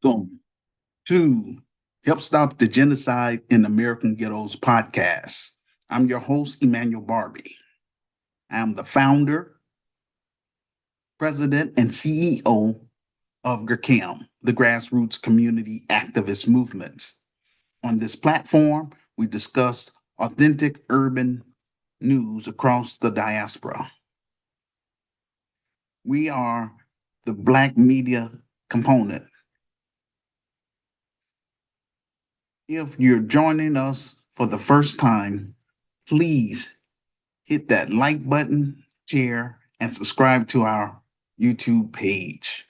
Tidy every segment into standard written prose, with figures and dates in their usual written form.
Welcome to Help Stop the Genocide in American Ghettos podcast. I'm your host, Emmanuel Barbie. I'm the founder, president, and CEO of GRCAM, the Grassroots Community Activist Movement. On this platform, we discuss authentic urban news across the diaspora. We are the Black media component. If you're joining us for the first time, please hit that like button, share, and subscribe to our YouTube page.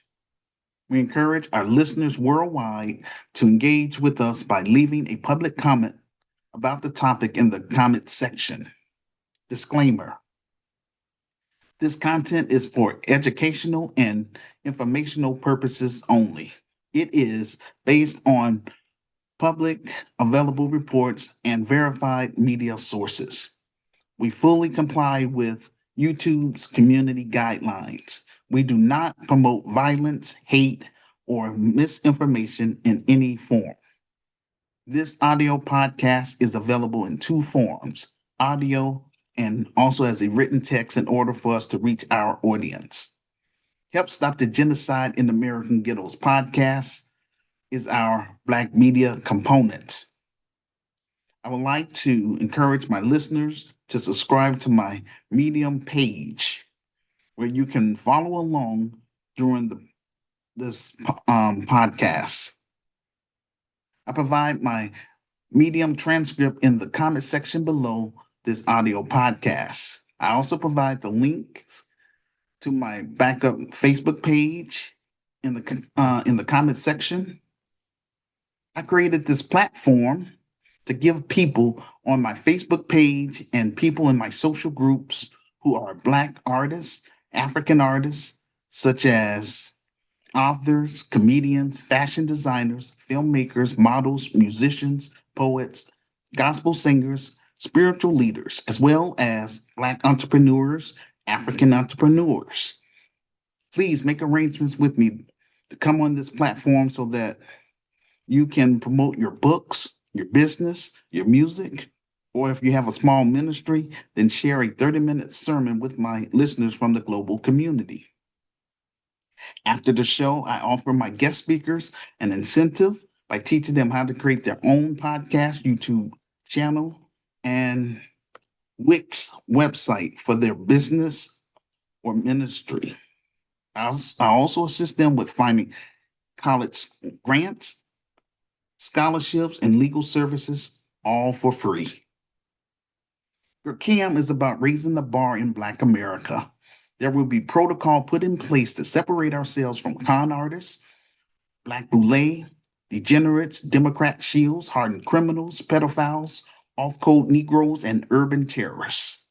We encourage our listeners worldwide to engage with us by leaving a public comment about the topic in the comment section. Disclaimer: this content is for educational and informational purposes only. It is based on public available reports and verified media sources. We fully comply with YouTube's community guidelines. We do not promote violence, hate, or misinformation in any form. This audio podcast is available in two forms: audio and also as a written text in order for us to reach our audience. Help Stop the Genocide in American Ghettos podcast is our Black media component. I would like to encourage my listeners to subscribe to my Medium page where you can follow along during this podcast. I provide my Medium transcript in the comment section below this audio podcast. I also provide the links to my backup Facebook page in the comment section. I created this platform to give people on my Facebook page and people in my social groups who are Black artists, African artists, such as authors, comedians, fashion designers, filmmakers, models, musicians, poets, gospel singers, spiritual leaders, as well as Black entrepreneurs, African entrepreneurs. Please make arrangements with me to come on this platform so that you can promote your books, your business, your music, or if you have a small ministry, then share a 30-minute sermon with my listeners from the global community. After the show, I offer my guest speakers an incentive by teaching them how to create their own podcast, YouTube channel, and Wix website for their business or ministry. I also assist them with finding college grants, scholarships, and legal services, all for free. GRCAM is about raising the bar in Black America. There will be protocol put in place to separate ourselves from con artists, Black boule, degenerates, Democrat shields, hardened criminals, pedophiles, off-code Negroes, and urban terrorists.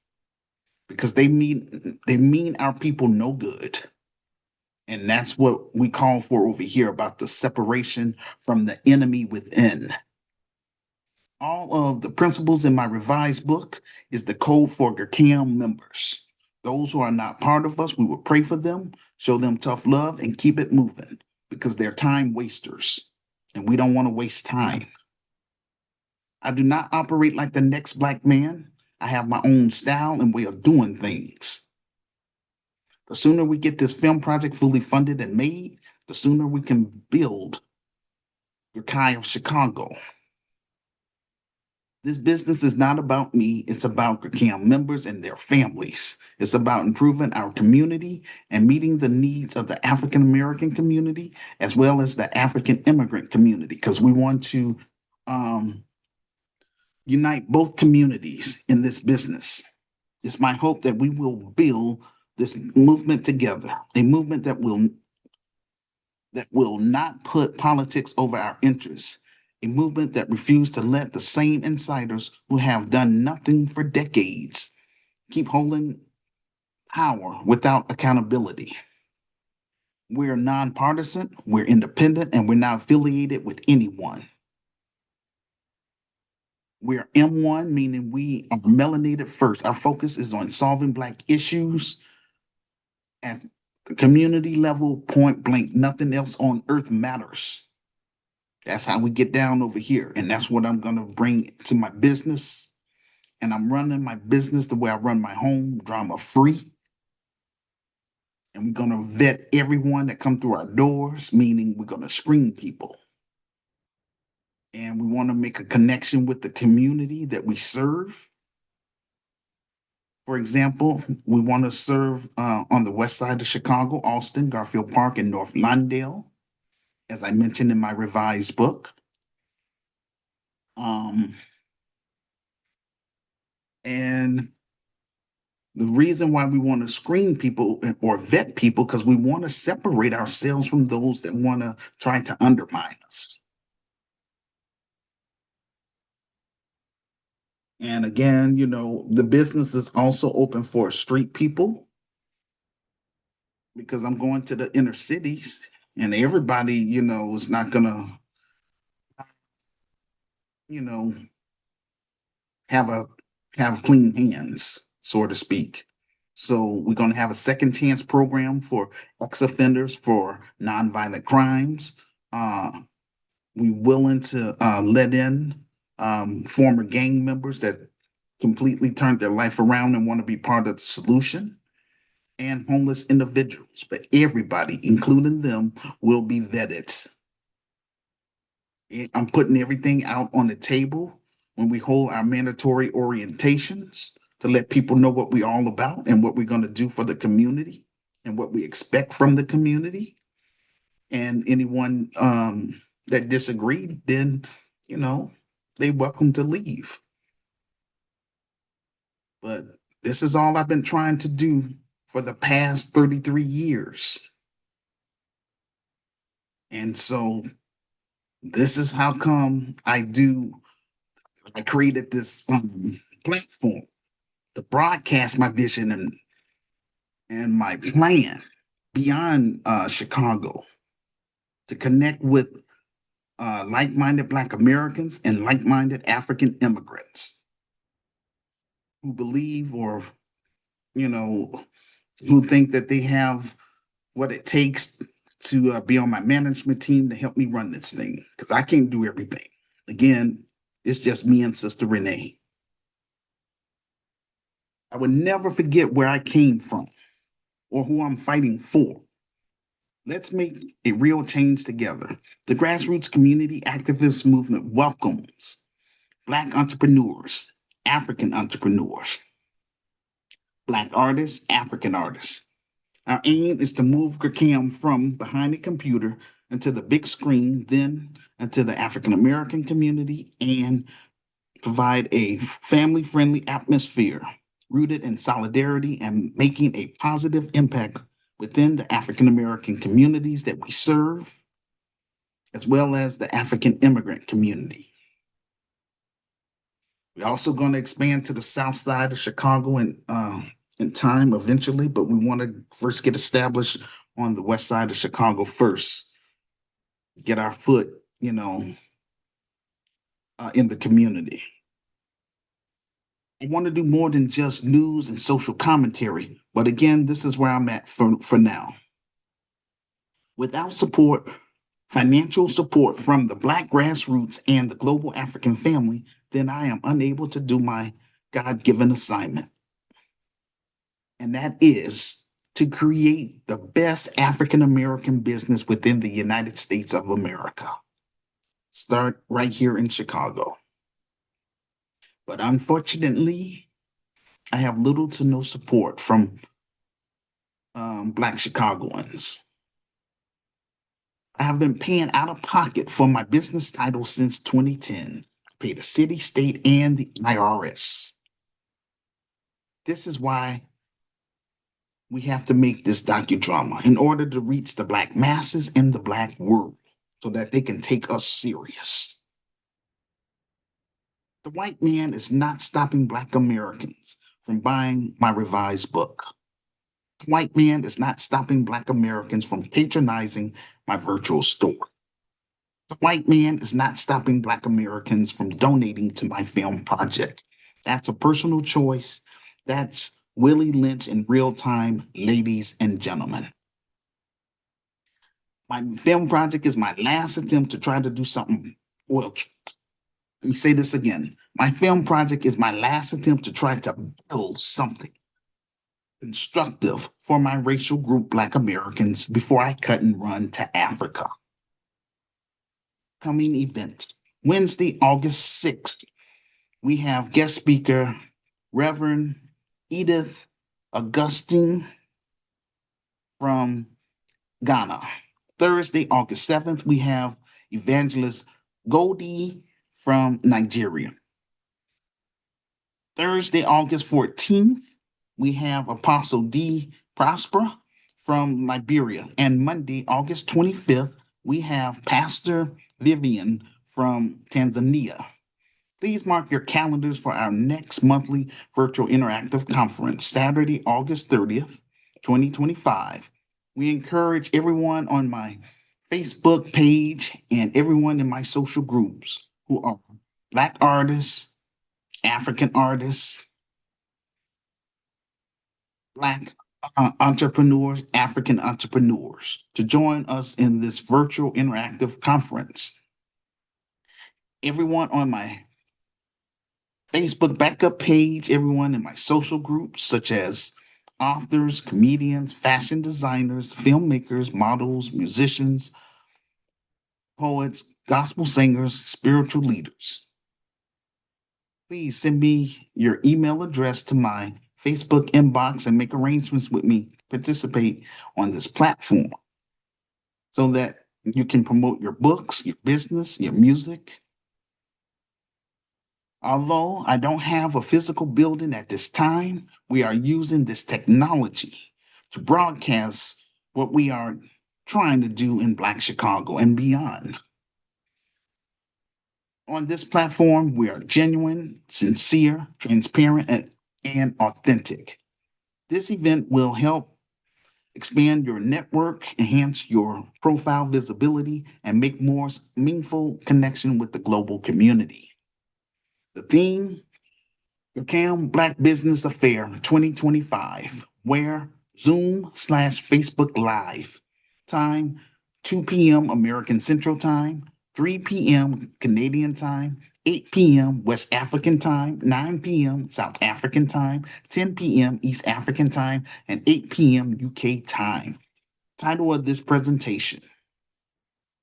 Because they mean our people no good. And that's what we call for over here about the separation from the enemy within. All of the principles in my revised book is the code for GRCAM members. Those who are not part of us, we will pray for them, show them tough love, and keep it moving because they're time wasters, and we don't want to waste time. I do not operate like the next Black man. I have my own style and way of doing things. The sooner we get this film project fully funded and made, the sooner we can build your Kai of Chicago. This business is not about me. It's about GRCAM members and their families. It's about improving our community and meeting the needs of the African American community as well as the African immigrant community, because we want to unite both communities in this business. It's my hope that we will build this movement together, a movement that will not put politics over our interests, a movement that refuses to let the same insiders who have done nothing for decades keep holding power without accountability. We're nonpartisan, we're independent, and we're not affiliated with anyone. We're M1, meaning we are melanated first. Our focus is on solving Black issues at the community level, point blank. Nothing else on earth matters. That's how we get down over here. And that's what I'm going to bring to my business. And I'm running my business the way I run my home, drama free. And we're going to vet everyone that come through our doors, meaning we're going to screen people. And we want to make a connection with the community that we serve. For example, we want to serve on the west side of Chicago, Austin, Garfield Park, and North Lawndale, as I mentioned in my revised book. Um, and the reason why we want to screen people or vet people, because we want to separate ourselves from those that want to try to undermine us. And again, the business is also open for street people because I'm going to the inner cities and everybody, is not going to, you know, have a have clean hands, so to speak. So we're going to have a second chance program for ex-offenders for nonviolent crimes. We willing to let in former gang members that completely turned their life around and want to be part of the solution, and homeless individuals. But everybody, including them, will be vetted. I'm putting everything out on the table when we hold our mandatory orientations to let people know what we're all about and what we're going to do for the community and what we expect from the community. And anyone that disagreed, then, they welcome to leave. But this is all I've been trying to do for the past 33 years. And so this is how come I created this platform to broadcast my vision and my plan beyond Chicago to connect with like-minded Black Americans and like-minded African immigrants who believe or, you know, who think that they have what it takes to be on my management team to help me run this thing because I can't do everything. Again, it's just me and Sister Renee. I would never forget where I came from or who I'm fighting for. Let's make a real change together. The grassroots community activist movement welcomes Black entrepreneurs, African entrepreneurs, Black artists, African artists. Our aim is to move GRCAM from behind the computer into the big screen, then into the African American community, and provide a family friendly atmosphere rooted in solidarity and making a positive impact within the African American communities that we serve, as well as the African immigrant community. We're also going to expand to the south side of Chicago in time eventually, but we want to first get established on the west side of Chicago first, get our foot, in the community. I want to do more than just news and social commentary, but again, this is where I'm at for now. Without support, financial support from the Black grassroots and the global African family, then I am unable to do my God-given assignment. And that is to create the best African American business within the United States of America. Start right here in Chicago. But unfortunately, I have little to no support from Black Chicagoans. I have been paying out of pocket for my business title since 2010. I pay the city, state, and the IRS. This is why we have to make this docudrama in order to reach the Black masses in the Black world so that they can take us serious. The white man is not stopping Black Americans from buying my revised book. The white man is not stopping Black Americans from patronizing my virtual store. The white man is not stopping Black Americans from donating to my film project. That's a personal choice. That's Willie Lynch in real time, ladies and gentlemen. My film project is my last attempt to try to do something. Well, let me say this again. My film project is my last attempt to try to build something constructive for my racial group, Black Americans, before I cut and run to Africa. Coming events. Wednesday, August 6th, we have guest speaker Reverend Edith Augustine from Ghana. Thursday, August 7th, we have Evangelist Goldie from Nigeria. Thursday, August 14th, we have Apostle D. Prosper from Liberia. And Monday, August 25th, we have Pastor Vivian from Tanzania. Please mark your calendars for our next monthly virtual interactive conference, Saturday, August 30th, 2025. We encourage everyone on my Facebook page and everyone in my social groups who are Black artists, African artists, Black entrepreneurs, African entrepreneurs to join us in this virtual interactive conference. Everyone on my Facebook backup page, everyone in my social groups, such as authors, comedians, fashion designers, filmmakers, models, musicians, poets, gospel singers, spiritual leaders. Please send me your email address to my Facebook inbox and make arrangements with me to participate on this platform so that you can promote your books, your business, your music. Although I don't have a physical building at this time, we are using this technology to broadcast what we are trying to do in Black Chicago and beyond. On this platform, we are genuine, sincere, transparent, and authentic. This event will help expand your network, enhance your profile visibility, and make more meaningful connection with the global community. The theme, GRCAM Black Business Affair 2025, where Zoom/Facebook Live. Time 2 p.m. American Central Time, 3 p.m. Canadian Time, 8 p.m. West African Time, 9 p.m. South African Time, 10 p.m. East African Time, and 8 p.m. UK Time. Title of this presentation,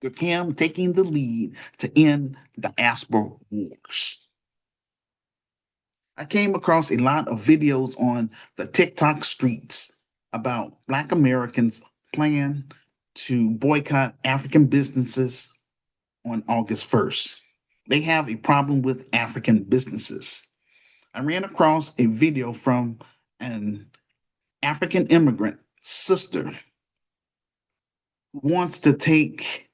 GRCAM Taking the Lead to End Diaspora Wars. I came across a lot of videos on the TikTok streets about Black Americans' plan to boycott African businesses on August 1st. They have a problem with African businesses. I ran across a video from an African immigrant sister who wants to take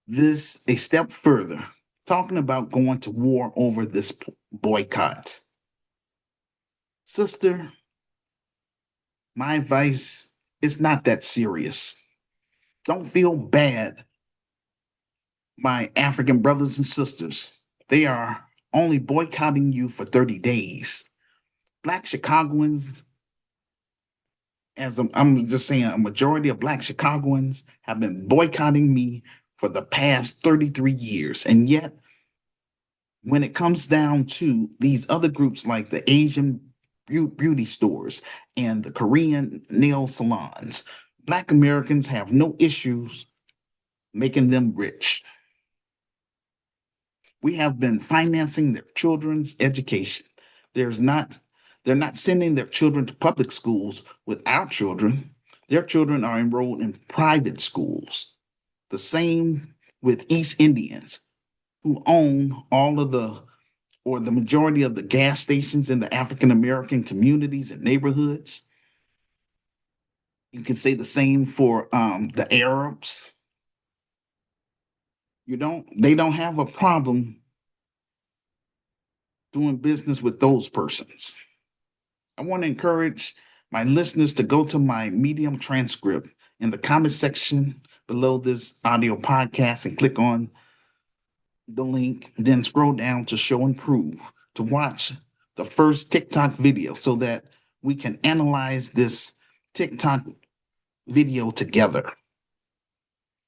this a step further, talking about going to war over this boycott. Sister, my advice is not that serious. Don't feel bad, my African brothers and sisters. They are only boycotting you for 30 days. Black Chicagoans, I'm just saying, a majority of Black Chicagoans have been boycotting me for the past 33 years. And yet, when it comes down to these other groups like the Asian beauty stores and the Korean nail salons, Black Americans have no issues making them rich. We have been financing their children's education. There's not, they're not sending their children to public schools with our children. Their children are enrolled in private schools. The same with East Indians who own all of the majority of the gas stations in the African American communities and neighborhoods. You can say the same for the Arabs. They don't have a problem doing business with those persons. I want to encourage my listeners to go to my Medium transcript in the comment section below this audio podcast and click on the link, then scroll down to show and prove to watch the first TikTok video so that we can analyze this TikTok video together.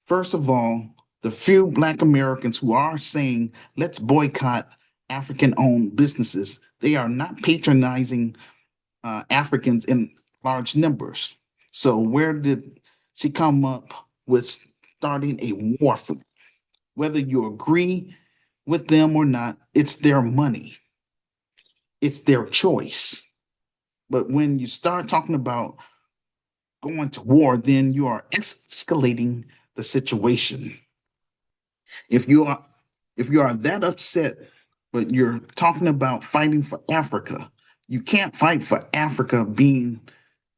First of all, the few Black Americans who are saying, let's boycott African owned businesses, they are not patronizing Africans in large numbers. So, where did she come up with starting a war for them? Whether you agree with them or not, it's their money, it's their choice. But when you start talking about going to war, then you are escalating the situation. If you are if you are that upset, but you're talking about fighting for Africa, you can't fight for Africa being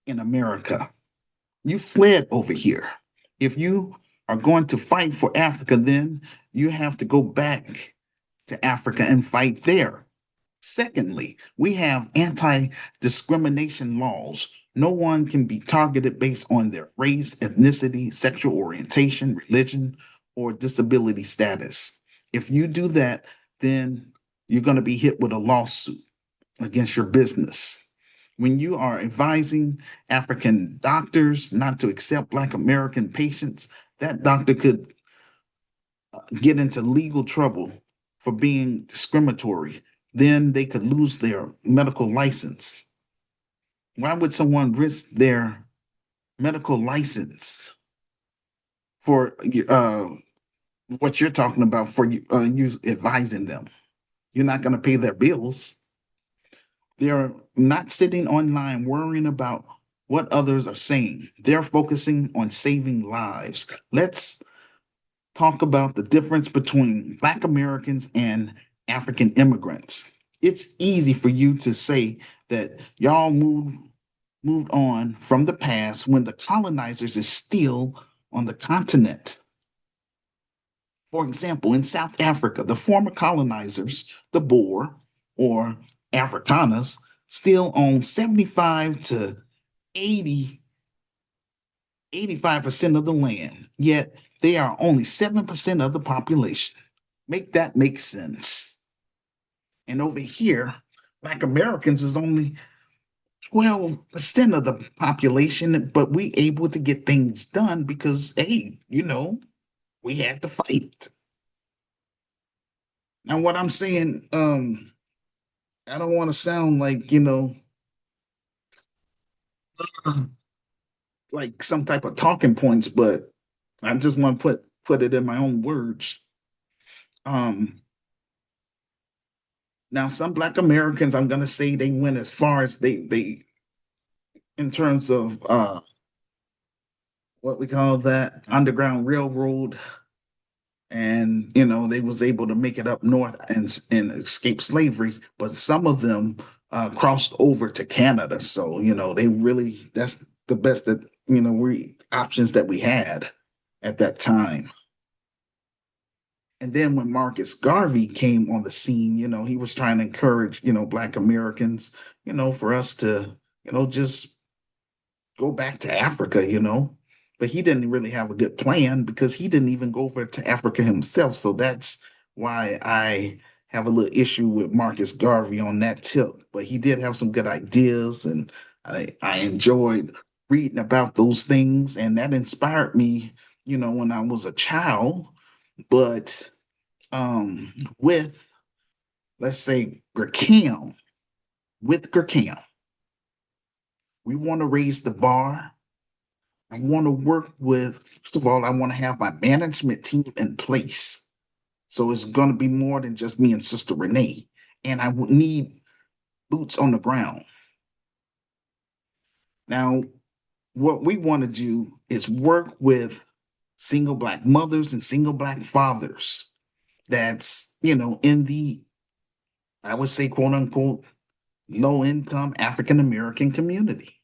in America. You fled over here. If you are going to fight for Africa, then you have to go back to Africa and fight there. Secondly, we have anti discrimination laws. No one can be targeted based on their race, ethnicity, sexual orientation, religion, or disability status. If you do that, then you're going to be hit with a lawsuit against your business. When you are advising African doctors not to accept Black American patients, that doctor could get into legal trouble for being discriminatory. Then they could lose their medical license. Why would someone risk their medical license for what you're talking about for you advising them? You're not going to pay their bills. They're not sitting online worrying about what others are saying. They're focusing on saving lives. Let's talk about the difference between Black Americans and African immigrants. It's easy for you to say that y'all moved on from the past when the colonizers is still on the continent. For example, in South Africa, the former colonizers, the Boer or Afrikaners, still own 75 to 80 85% of the land, yet they are only 7% of the population. Make that make sense. And over here, Black Americans is only 12% of the population, but we able to get things done because, hey, we had to fight. Now, what I'm saying, I don't want to sound like, like some type of talking points, but I just want to put it in my own words. Um, Now, some Black Americans, I'm gonna say they went as far as they in terms of what we call that Underground Railroad, and they was able to make it up north and escape slavery. But some of them crossed over to Canada, so they really that's the best that we options that we had at that time. And then when Marcus Garvey came on the scene, he was trying to encourage, Black Americans, for us to, just go back to Africa, But he didn't really have a good plan because he didn't even go over to Africa himself. So that's why I have a little issue with Marcus Garvey on that tip. But he did have some good ideas, and I enjoyed reading about those things, and that inspired me, when I was a child. But with, let's say, GRCAM, with GRCAM, we want to raise the bar. I want to work with, first of all, I want to have my management team in place. So it's going to be more than just me and Sister Renee. And I would need boots on the ground. Now, what we want to do is work with single Black mothers and single Black fathers that's, in the, I would say, quote unquote, low income African American community.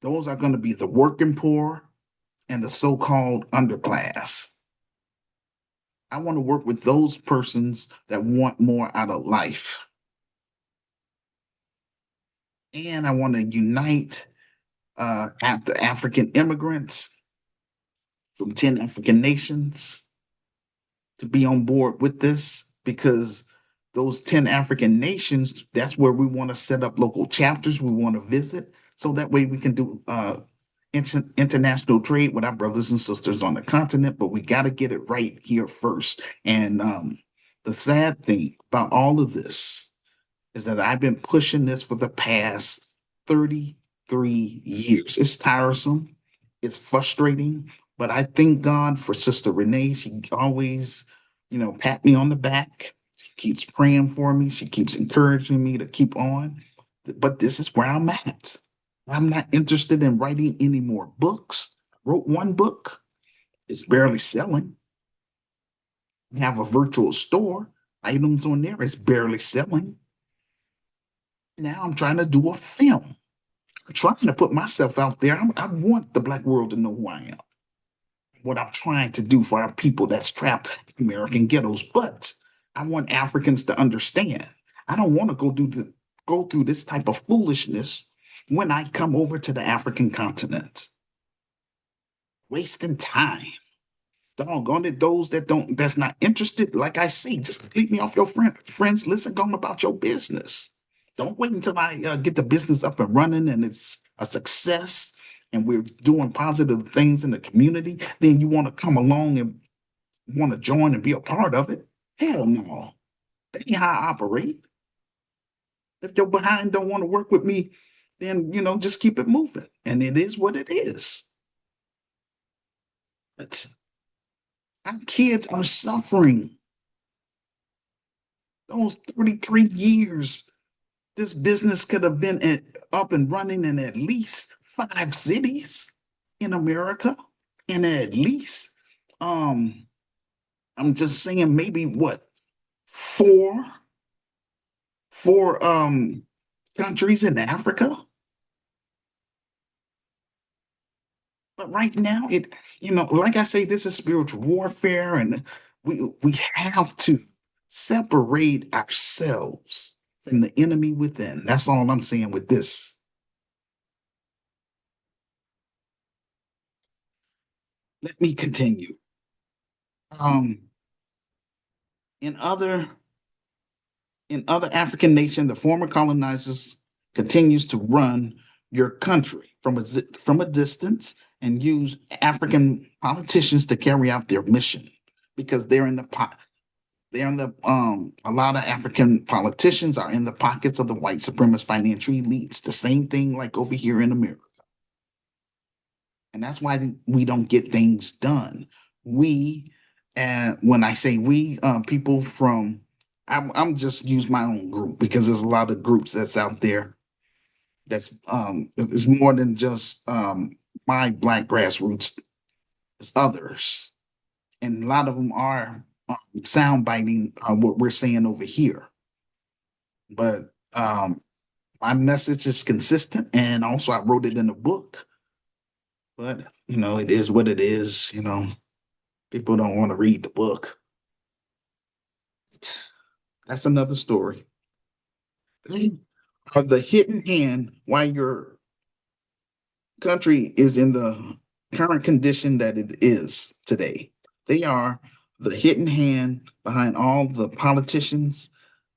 Those are going to be the working poor and the so called underclass. I want to work with those persons that want more out of life. And I want to unite the African immigrants from 10 African nations to be on board with this because those 10 African nations, that's where we want to set up local chapters we want to visit. So that way we can do international trade with our brothers and sisters on the continent, but we got to get it right here first. And the sad thing about all of this is that I've been pushing this for the past 33 years. It's tiresome, it's frustrating, but I thank God for Sister Renee. She always, pat me on the back. She keeps praying for me. She keeps encouraging me to keep on. But this is where I'm at. I'm not interested in writing any more books. I wrote one book, it's barely selling. We have a virtual store, items on there, it's barely selling. Now I'm trying to do a film. I'm trying to put myself out there. I want the Black world to know who I am, what I'm trying to do for our people that's trapped in American ghettos. But I want Africans to understand. I don't want to go through this type of foolishness when I come over to the African continent. Wasting time. Doggone it, those that's not interested, like I say, just leave me off your friends. Listen, going about your business. Don't wait until I get the business up and running and it's a success and we're doing positive things in the community. Then you want to come along and want to join and be a part of it. Hell no. That ain't how I operate. If you're behind don't want to work with me, then just keep it moving. And it is what it is. But our kids are suffering. Those 33 years, this business could have been up and running in at least 5 cities in America. And at least, I'm just saying maybe what, four, countries in Africa. But right now, like I say, this is spiritual warfare, and we have to separate ourselves from the enemy within. That's all I'm saying with this. Let me continue. Um, in other African nations, the former colonizers continues to run your country from a distance and use African politicians to carry out their mission because they're in the pot. They're in the A lot of African politicians are in the pockets of the white supremacist financial elites. The same thing like over here in America. And that's why we don't get things done. We, when I say we, people from, I'm just use my own group because there's a lot of groups that's out there that's it's more than just my black grassroots. It's others, and a lot of them are sound biting what we're saying over here. But my message is consistent, and also I wrote it in a book. But it is what it is. People don't want to read the book. That's another story. They are the hidden hand why your country is in the current condition that it is today. They are the hidden hand behind all the politicians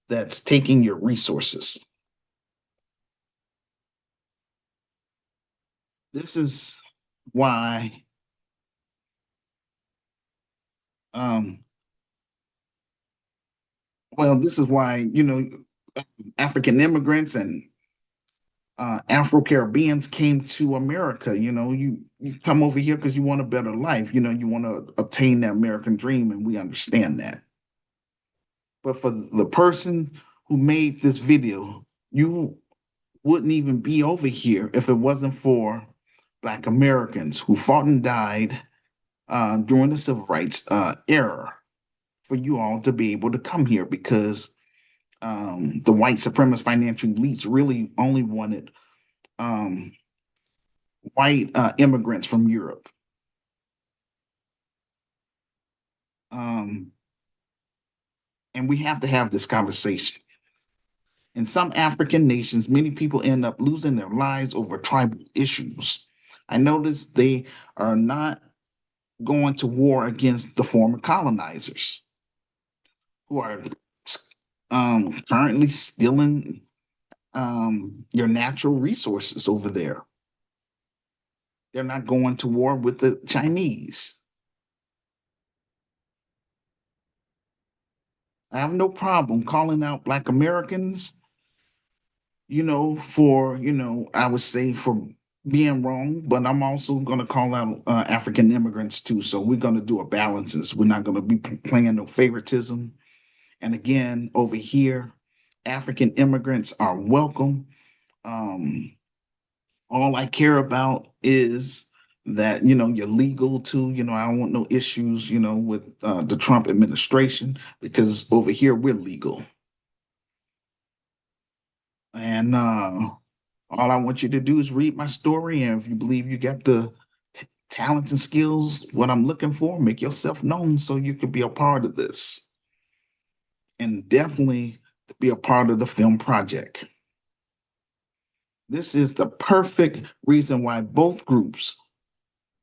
that's taking your resources. This is why um this is why African immigrants and Afro Caribbeans came to America. You come over here because you want a better life. You want to obtain the American dream, and we understand that. But for the person who made this video, you wouldn't even be over here if it wasn't for Black Americans who fought and died during the civil rights era for you all to be able to come here because the white supremacist financial elites really only wanted um, white immigrants from Europe. Um, and we have to have this conversation. In some African nations, many people end up losing their lives over tribal issues. I noticed they are not going to war against the former colonizers who are currently stealing your natural resources over there. They're not going to war with the Chinese. I have no problem calling out Black Americans, for, I would say for being wrong, but I'm also going to call out African immigrants too. So we're going to do a balances. We're not going to be playing no favoritism. And again, over here, African immigrants are welcome. Um, all I care about is that, you're legal too. I don't want no issues, with the Trump administration, because over here we're legal. And all I want you to do is read my story. And if you believe you got the talents and skills, what I'm looking for, make yourself known so you could be a part of this. And definitely be a part of the film project. This is the perfect reason why both groups,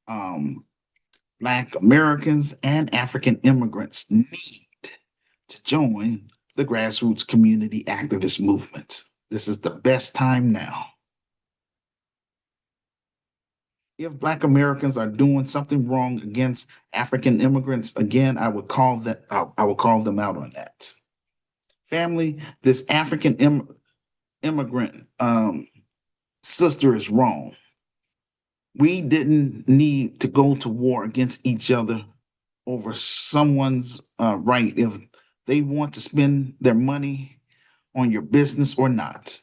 um, Black Americans and African immigrants, need to join the grassroots community activist movement. This is the best time now. If Black Americans are doing something wrong against African immigrants, again, I will call them out on that. Family, this African immigrant sister is wrong. We didn't need to go to war against each other over someone's right if they want to spend their money on your business or not.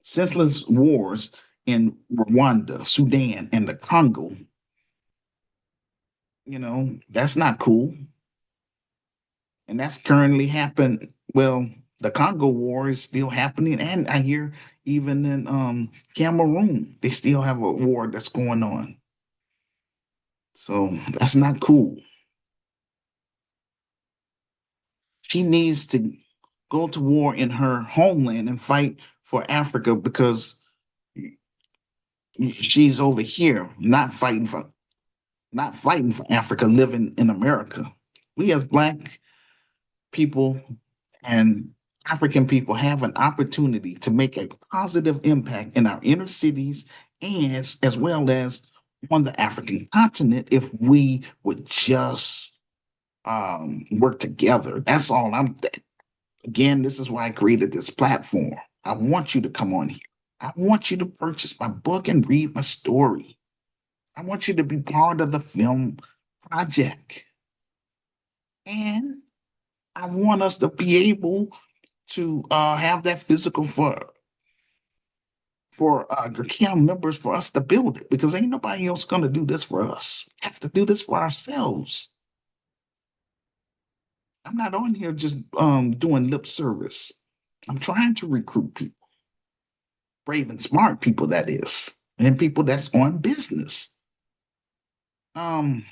Senseless wars in Rwanda, Sudan, and the Congo, that's not cool. And that's currently happened. Well, the Congo war is still happening, and I hear even in Cameroon, they still have a war that's going on. So that's not cool. She needs to go to war in her homeland and fight for Africa, because she's over here not fighting for Africa, living in America. We as Black people and African people have an opportunity to make a positive impact in our inner cities, and as well as on the African continent, if we would just work together. That's all again, this is why I created this platform. I want you to come on here. I want you to purchase my book and read my story. I want you to be part of the film project. And I want us to be able to have that physical for GRCAM members, for us to build it, because ain't nobody else going to do this for us. We have to do this for ourselves. I'm not on here just doing lip service. I'm trying to recruit people, brave and smart people, that is, and people that's on business. Um,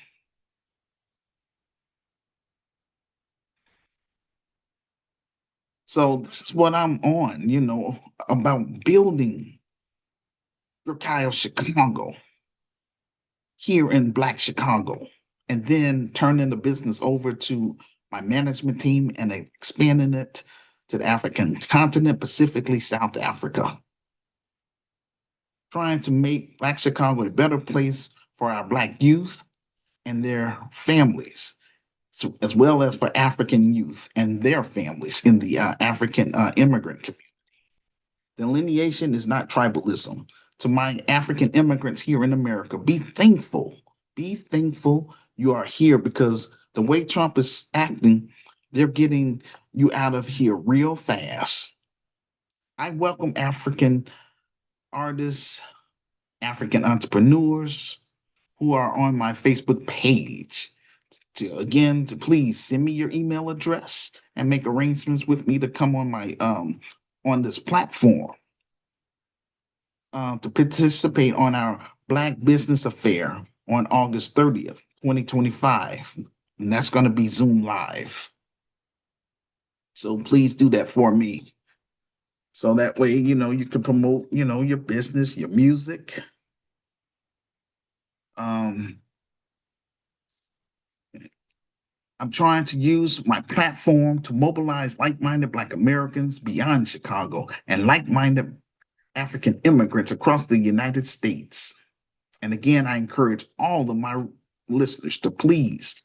so this is what I'm on, about building Kyle Chicago here in Black Chicago, and then turning the business over to my management team and expanding it to the African continent, specifically South Africa. Trying to make Black Chicago a better place for our Black youth and their families, so, as well as for African youth and their families in the African immigrant community. Delineation is not tribalism. To my African immigrants here in America, be thankful. Be thankful you are here, because the way Trump is acting, they're getting you out of here real fast. I welcome African artists, African entrepreneurs who are on my Facebook page. To please send me your email address and make arrangements with me to come on my on this platform to participate on our Black Business Affair on August 30th, 2025. And that's going to be Zoom Live. So please do that for me. So that way, you can promote, your business, your music. Um, I'm trying to use my platform to mobilize like-minded Black Americans beyond Chicago and like-minded African immigrants across the United States. And again, I encourage all of my listeners to please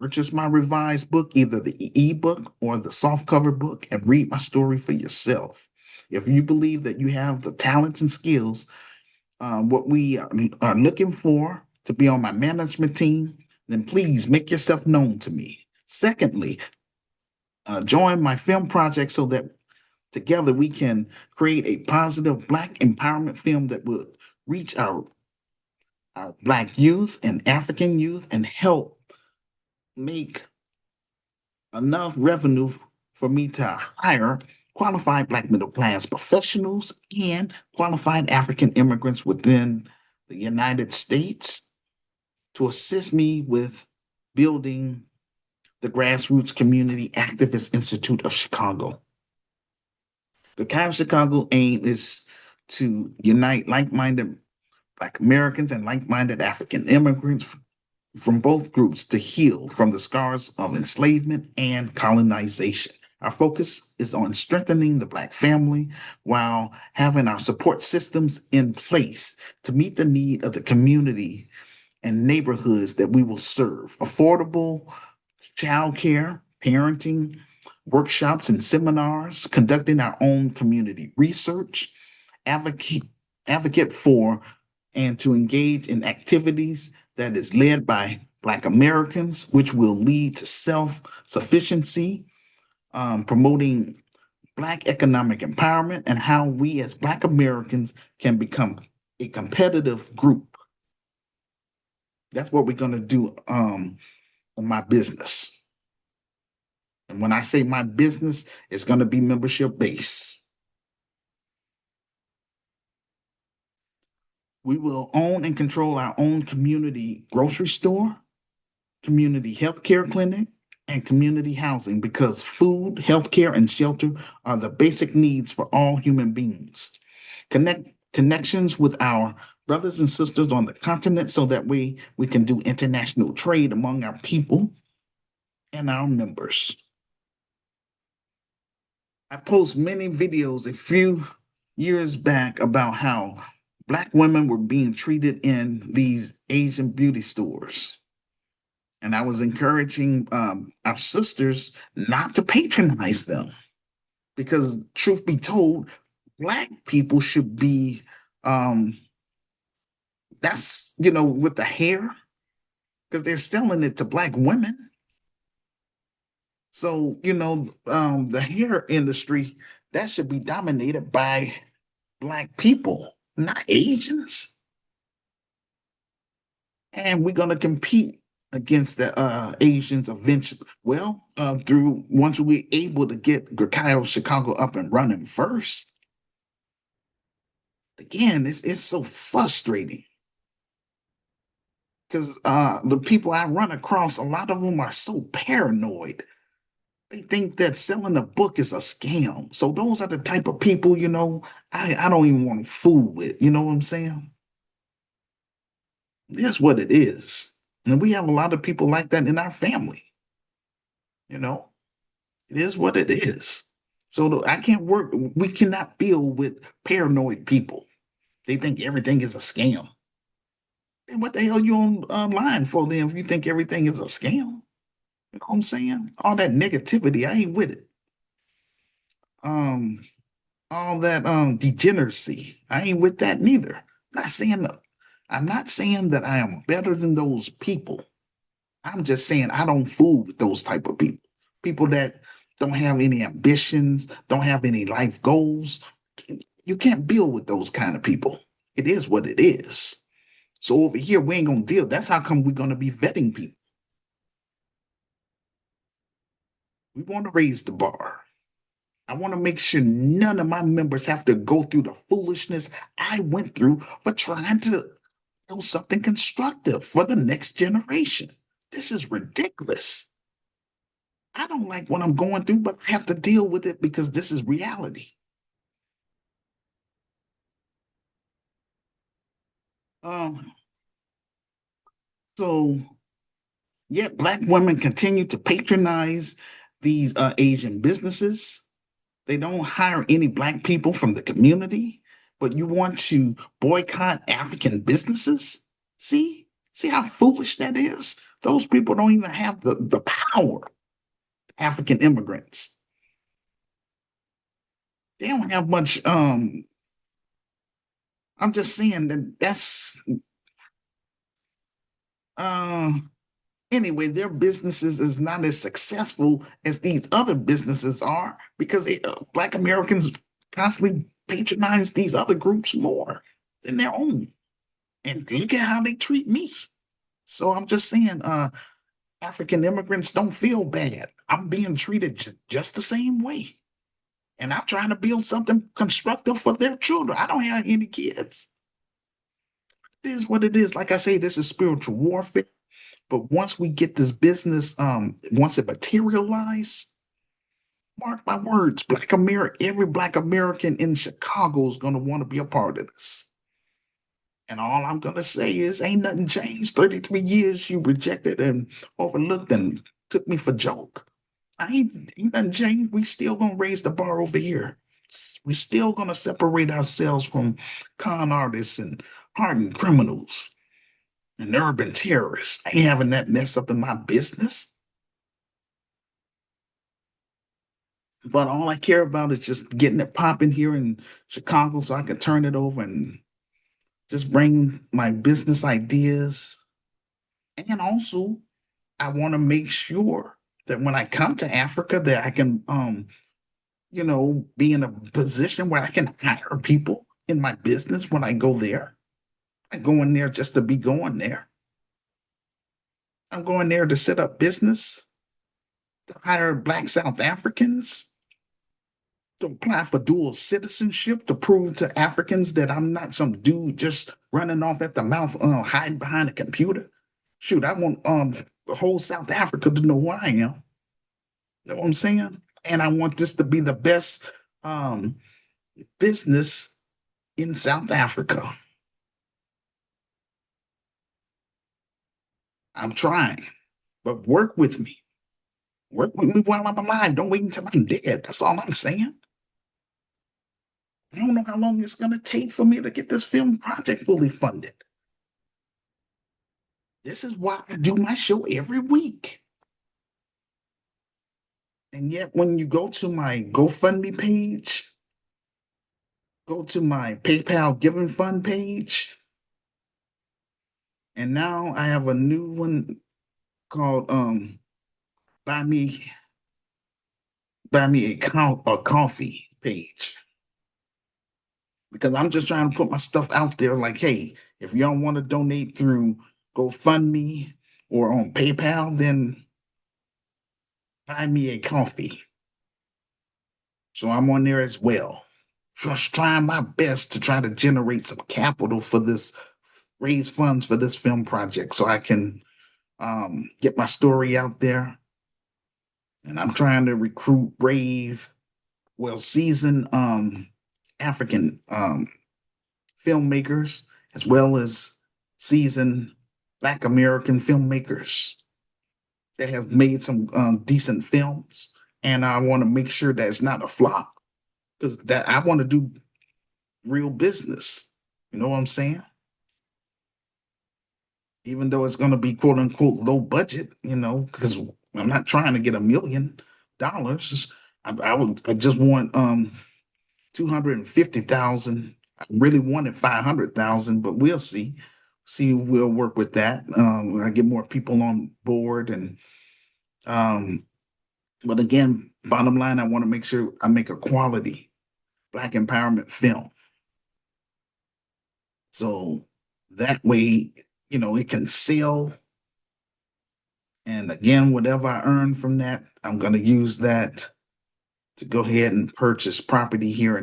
purchase my revised book, either the ebook or the softcover book, and read my story for yourself. If you believe that you have the talents and skills, what we are looking for to be on my management team, then please make yourself known to me. Secondly, join my film project so that together we can create a positive Black empowerment film that will reach our Black youth and African youth and help make enough revenue for me to hire qualified Black middle class professionals and qualified African immigrants within the United States to assist me with building the Grassroots Community Activist Institute of Chicago. The CAM Chicago aim is to unite like minded Black Americans and like minded African immigrants from both groups to heal from the scars of enslavement and colonization. Our focus is on strengthening the Black family while having our support systems in place to meet the need of the community and neighborhoods that we will serve. Affordable childcare, parenting, workshops, and seminars, conducting our own community research, advocate, advocate for and to engage in activities that is led by Black Americans, which will lead to self-sufficiency, promoting Black economic empowerment, and how we as Black Americans can become a competitive group. That's what we're going to do in my business. And when I say my business, it's going to be membership based. We will own and control our own community grocery store, community healthcare clinic, and community housing because food, healthcare, and shelter are the basic needs for all human beings. Connections with our brothers and sisters on the continent so that we can do international trade among our people and our members. I post many videos a few years back about how Black women were being treated in these Asian beauty stores. And I was encouraging our sisters not to patronize them because, truth be told, Black people should be, that's, with the hair, because they're selling it to Black women. So, the hair industry, that should be dominated by Black people, not Asians. And we're going to compete against the Asians eventually. Well, through once we're able to get GRCAM Chicago up and running first. Again, it's so frustrating because the people I run across, a lot of them are so paranoid. They think that selling a book is a scam. So those are the type of people, I don't even want to fool with. You know what I'm saying? That's what it is. And we have a lot of people like that in our family. It is what it is. So I can't work, we cannot deal with paranoid people. They think everything is a scam. And what the hell you online for then if you think everything is a scam? You know what I'm saying? All that negativity, I ain't with it. Um, all that degeneracy, I ain't with that neither. I'm not saying that I am better than those people. I'm just saying I don't fool with those type of people. People that don't have any ambitions, don't have any life goals. You can't build with those kind of people. It is what it is. So over here, we ain't gonna deal. That's how come we're gonna be vetting people. We want to raise the bar. I want to make sure none of my members have to go through the foolishness I went through for trying to do something constructive for the next generation. This is ridiculous. I don't like what I'm going through, but I have to deal with it because this is reality. Um, so yet Black women continue to patronize these Asian businesses. They don't hire any Black people from the community. but you want to boycott African businesses? See? See how foolish that is? Those people don't even have the power, African immigrants. They don't have much I'm just saying that's uh anyway, their businesses is not as successful as these other businesses are because Black Americans constantly patronize these other groups more than their own. And look at how they treat me. So I'm just saying, African immigrants don't feel bad. I'm being treated just the same way. And I'm trying to build something constructive for their children. I don't have any kids. It is what it is. Like I say, this is spiritual warfare. But once we get this business, once it materializes, mark my words, every Black American in Chicago is going to want to be a part of this. And all I'm going to say is, ain't nothing changed. 33 years you rejected and overlooked and took me for joke. Ain't nothing changed. We still going to raise the bar over here. We still going to separate ourselves from con artists and hardened criminals and urban terrorists. I ain't having that mess up in my business. But all I care about is just getting it popping here in Chicago so I can turn it over and just bring my business ideas. And also, I want to make sure that when I come to Africa that I can be in a position where I can hire people in my business when I go there. I'm going there just to be going there. I'm going there to set up business, to hire Black South Africans, to apply for dual citizenship to prove to Africans that I'm not some dude just running off at the mouth, hiding behind a computer. Shoot, I want the whole South Africa to know who I am. You know what I'm saying? And I want this to be the best business in South Africa. I'm trying, but work with me. Work with me while I'm alive. Don't wait until I'm dead. That's all I'm saying. I don't know how long it's going to take for me to get this film project fully funded. This is why I do my show every week. And yet, when you go to my GoFundMe page, go to my PayPal Giving Fund page, and now I have a new one called Buy Me a Coffee page. Because I'm just trying to put my stuff out there like, hey, if y'all want to donate through GoFundMe or on PayPal, then buy me a coffee. So I'm on there as well. Just trying my best to try to generate some capital for this, raise funds for this film project so I can get my story out there. And I'm trying to recruit seasoned African filmmakers as well as seasoned Black American filmmakers that have made some decent films. And I want to make sure that it's not a flop because that I want to do real business. You know what I'm saying? Even though it's going to be quote unquote low budget, because I'm not trying to get $1 million. I just want 250,000. I really wanted 500,000, but we'll see. See, we'll work with that. I get more people on board, and but again, bottom line, I want to make sure I make a quality Black empowerment film, so that way, it can sell. And again, whatever I earn from that, I'm going to use that to go ahead and purchase property here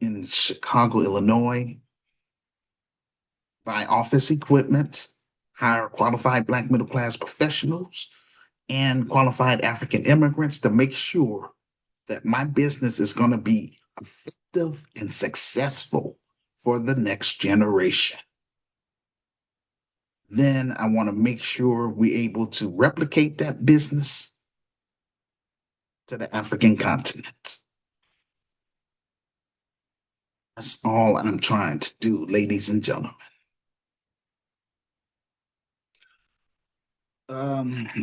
in Chicago, Illinois, buy office equipment, hire qualified Black middle class professionals and qualified African immigrants to make sure that my business is going to be effective and successful for the next generation. Then I want to make sure we're able to replicate that business to the African continent. That's all I'm trying to do, ladies and gentlemen.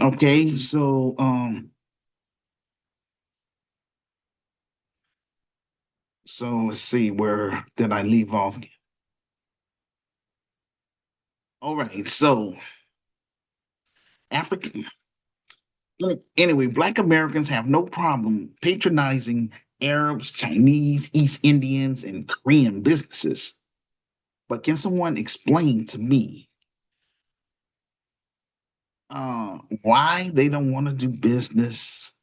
Okay, so let's see, where did I leave off? All right, so African anyway, Black Americans have no problem patronizing Arabs, Chinese, East Indians, and Korean businesses. But can someone explain to me why they don't want to do business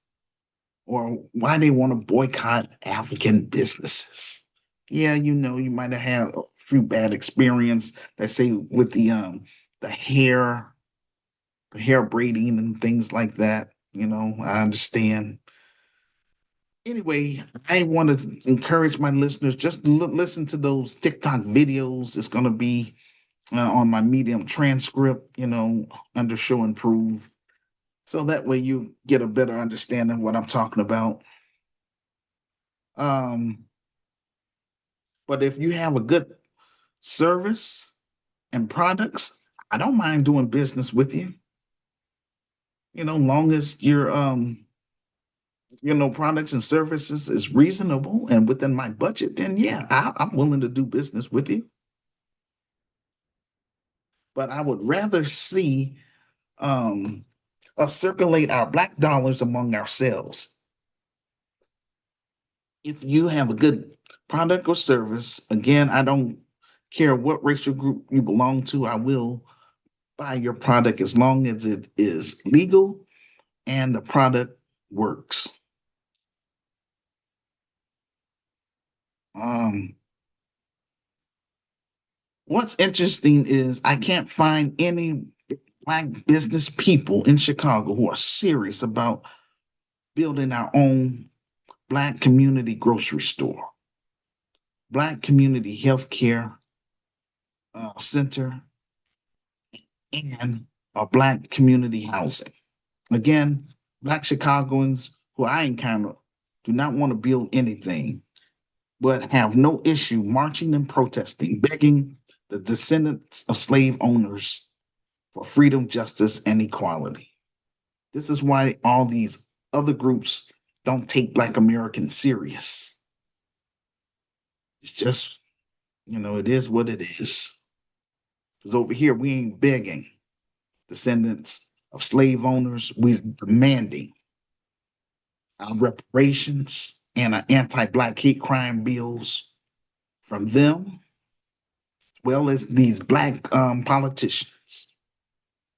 or why they want to boycott African businesses? Yeah, you might have had a few bad experience, let's say with the hair, the hair braiding and things like that. I understand. Anyway, I want to encourage my listeners just listen to those TikTok videos. It's going to be on my Medium transcript, under show and prove. So that way you get a better understanding of what I'm talking about. Um, but if you have a good service and products, I don't mind doing business with you. Long as your products and services is reasonable and within my budget, then yeah, I'm willing to do business with you. But I would rather see um, us circulate our black dollars among ourselves. If you have a good product or service, again, I don't care what racial group you belong to, I will buy your product as long as it is legal and the product works. Um, what's interesting is I can't find any black business people in Chicago who are serious about building our own black community grocery store, black community healthcare center, and a black community housing. Again, black Chicagoans who I encounter do not want to build anything, but have no issue marching and protesting, begging the descendants of slave owners for freedom, justice, and equality. This is why all these other groups don't take Black Americans serious. It's just, it is what it is. Because over here, we ain't begging descendants of slave owners, we're demanding our reparations and our anti-Black hate crime bills from them, as well as these Black politicians.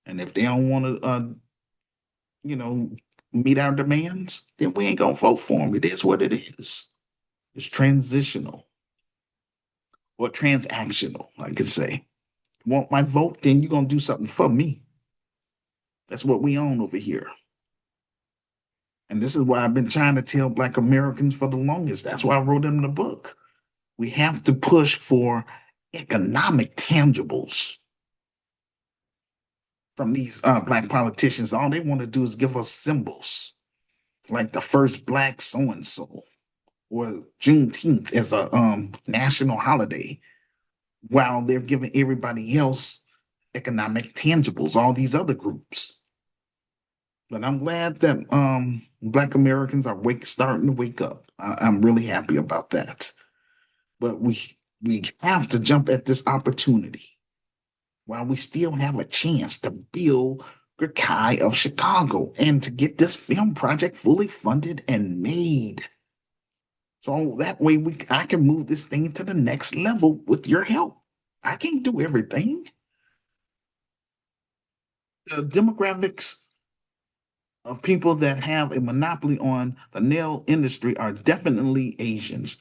And if they don't want to, you know, meet our demands, then we ain't gonna vote for them. It is what it is. It's transitional or transactional, I could say. Want my vote? Then you're gonna do something for me. That's what we own over here. And this is why I've been trying to tell Black Americans for the longest. That's why I wrote in the book. We have to push for economic tangibles from these Black politicians. All they want to do is give us symbols like the first Black so and so or Juneteenth as a national holiday, while they're giving everybody else economic tangibles, all these other groups. But I'm glad that Black Americans are starting to wake up. I'm really happy about that. But we have to jump at this opportunity while we still have a chance to build GRCAM of Chicago and to get this film project fully funded and made. So that way I can move this thing to the next level with your help. I can't do everything. The demographics of people that have a monopoly on the nail industry are definitely Asians.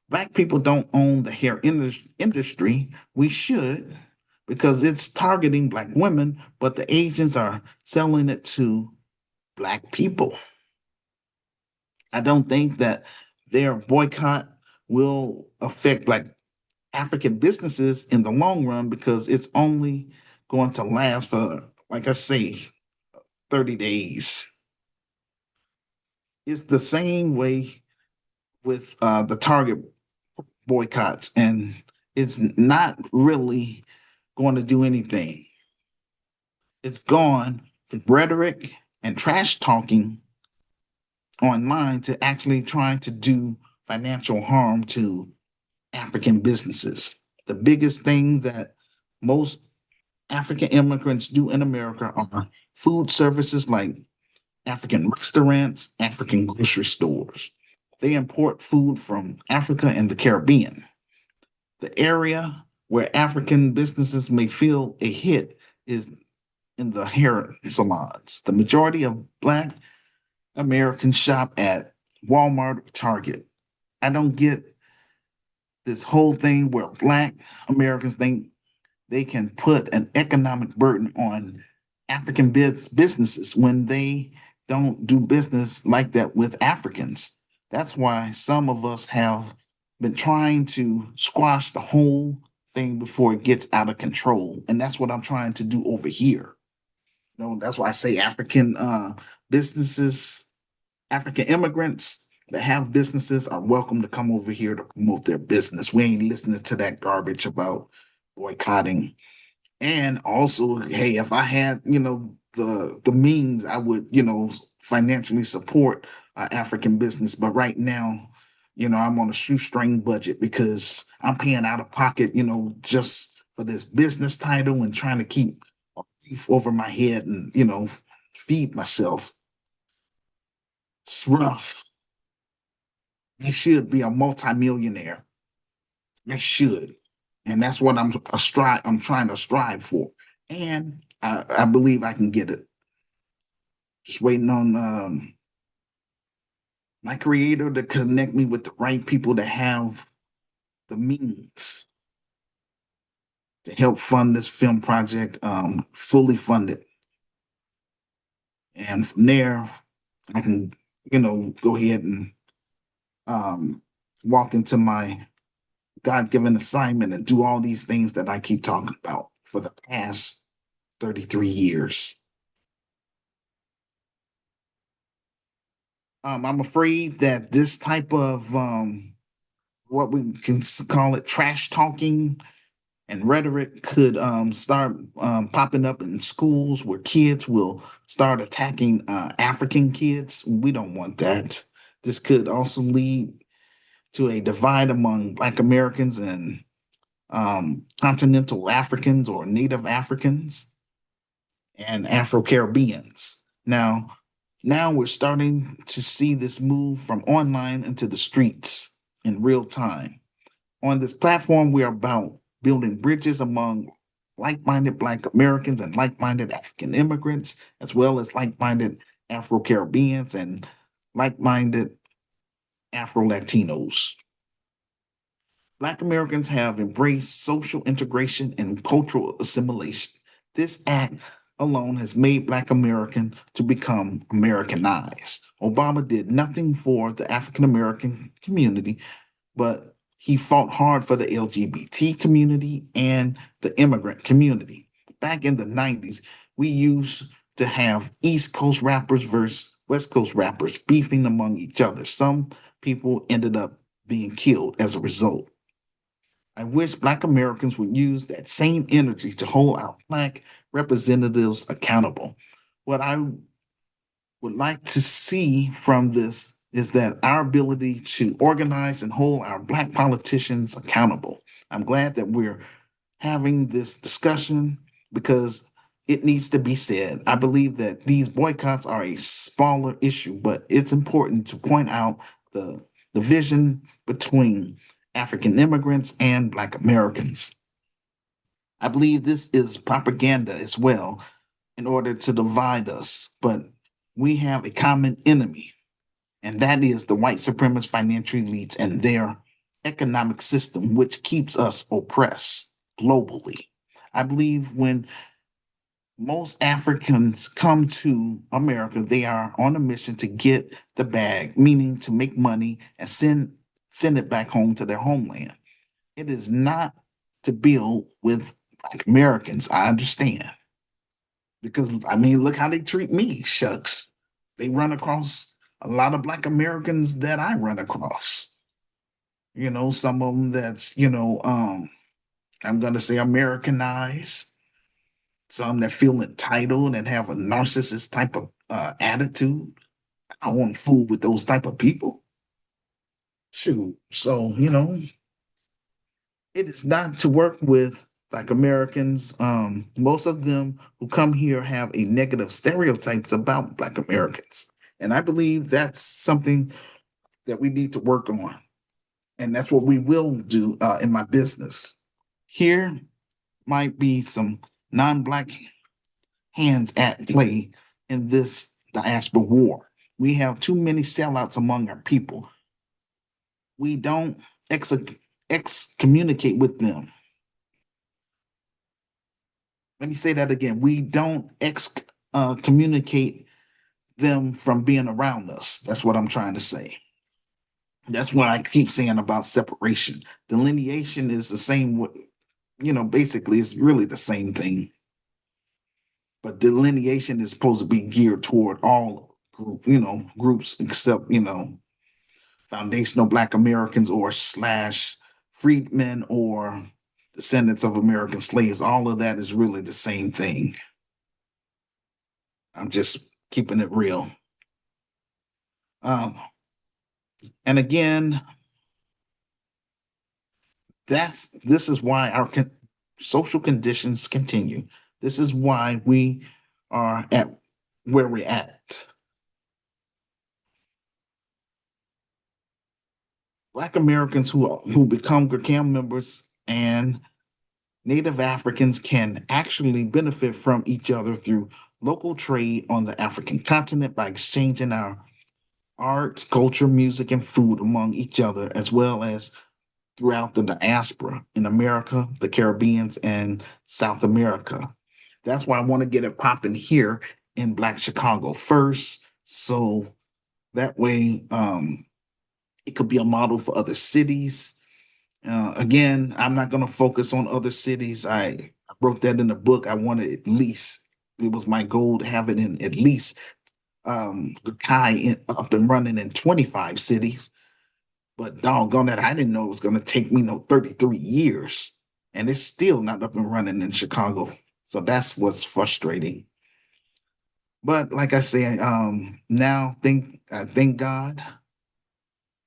Black people don't own the hair industry. We should, because it's targeting Black women, but the Asians are selling it to Black people. I don't think that their boycott will affect like African businesses in the long run because it's only going to last for, like I say, 30 days. It's the same way with the Target boycotts, and it's not really going to do anything. It's gone from rhetoric and trash talking online to actually trying to do financial harm to African businesses. The biggest thing that most African immigrants do in America are food services like African restaurants, African grocery stores. They import food from Africa and the Caribbean. The area where African businesses may feel a hit is in the hair salons. The majority of Black Americans shop at Walmart or Target. I don't get this whole thing where Black Americans think they can put an economic burden on African businesses when they don't do business like that with Africans. That's why some of us have been trying to squash the whole thing before it gets out of control. And that's what I'm trying to do over here. That's why I say African businesses, African immigrants that have businesses are welcome to come over here to promote their business. We ain't listening to that garbage about boycotting. And also, hey, if I had, the means, I would, financially support African business. But right now, I'm on a shoestring budget because I'm paying out of pocket, just for this business title and trying to keep a roof over my head and, feed myself. It's rough. I should be a multimillionaire. I should. And that's what I'm trying to strive for. And I believe I can get it. Just waiting on my creator to connect me with the right people that have the means to help fund this film project, fully funded. And from there, I can, go ahead and walk into my God-given assignment and do all these things that I keep talking about for the past 33 years. I'm afraid that this type of what we can call it trash talking and rhetoric could start popping up in schools where kids will start attacking African kids. We don't want that. This could also lead to a divide among Black Americans and continental Africans or Native Africans and Afro Caribbeans. Now we're starting to see this move from online into the streets in real time. On this platform, we are about building bridges among like minded Black Americans and like minded African immigrants, as well as like minded Afro Caribbeans and like minded Afro Latinos. Black Americans have embraced social integration and cultural assimilation. This act alone has made Black American to become Americanized. Obama did nothing for the African American community, but he fought hard for the LGBT community and the immigrant community. Back in the 90s, we used to have East Coast rappers versus West Coast rappers beefing among each other. Some people ended up being killed as a result. I wish Black Americans would use that same energy to hold our Black representatives accountable. What I would like to see from this is that our ability to organize and hold our Black politicians accountable. I'm glad that we're having this discussion because it needs to be said. I believe that these boycotts are a smaller issue, but it's important to point out the division between African immigrants and Black Americans. I believe this is propaganda as well in order to divide us, but we have a common enemy, and that is the white supremacist financial elites and their economic system, which keeps us oppressed globally. I believe when most Africans come to America, they are on a mission to get the bag, meaning to make money and send it back home to their homeland. It is not to build with Black Americans. I understand. Because I mean, look how they treat me. Shucks. They run across a lot of Black Americans that I run across. Some of them that's, I'm going to say Americanized, some that feel entitled and have a narcissist type of attitude. I don't want to fool with those type of people. Shoot. So, it is not to work with like Americans. Most of them who come here have a negative stereotypes about Black Americans. And I believe that's something that we need to work on. And that's what we will do in my business. Here might be some non Black hands at play in this diaspora war. We have too many sellouts among our people. We don't ex- excommunicate with them. Let me say that again. We don't communicate them from being around us. That's what I'm trying to say. That's what I keep saying about separation. Delineation is the same, basically, it's really the same thing. But delineation is supposed to be geared toward all groups except, foundational Black Americans or slash freedmen or descendants of American slaves. All of that is really the same thing. I'm just keeping it real. Um, and again, this is why our social conditions continue. This is why we are at where we're at. Black Americans who become GRCAM members and Native Africans can actually benefit from each other through local trade on the African continent by exchanging our arts, culture, music, and food among each other, as well as throughout the diaspora in America, the Caribbean, and South America. That's why I want to get it popping here in Black Chicago first. So that way it could be a model for other cities. Again, I'm not going to focus on other cities. I wrote that in the book. I wanted at least, it was my goal to have it in at least up and running in 25 cities. But doggone that, I didn't know it was going to take me 33 years. And it's still not up and running in Chicago. So that's what's frustrating. But like I say, now I thank God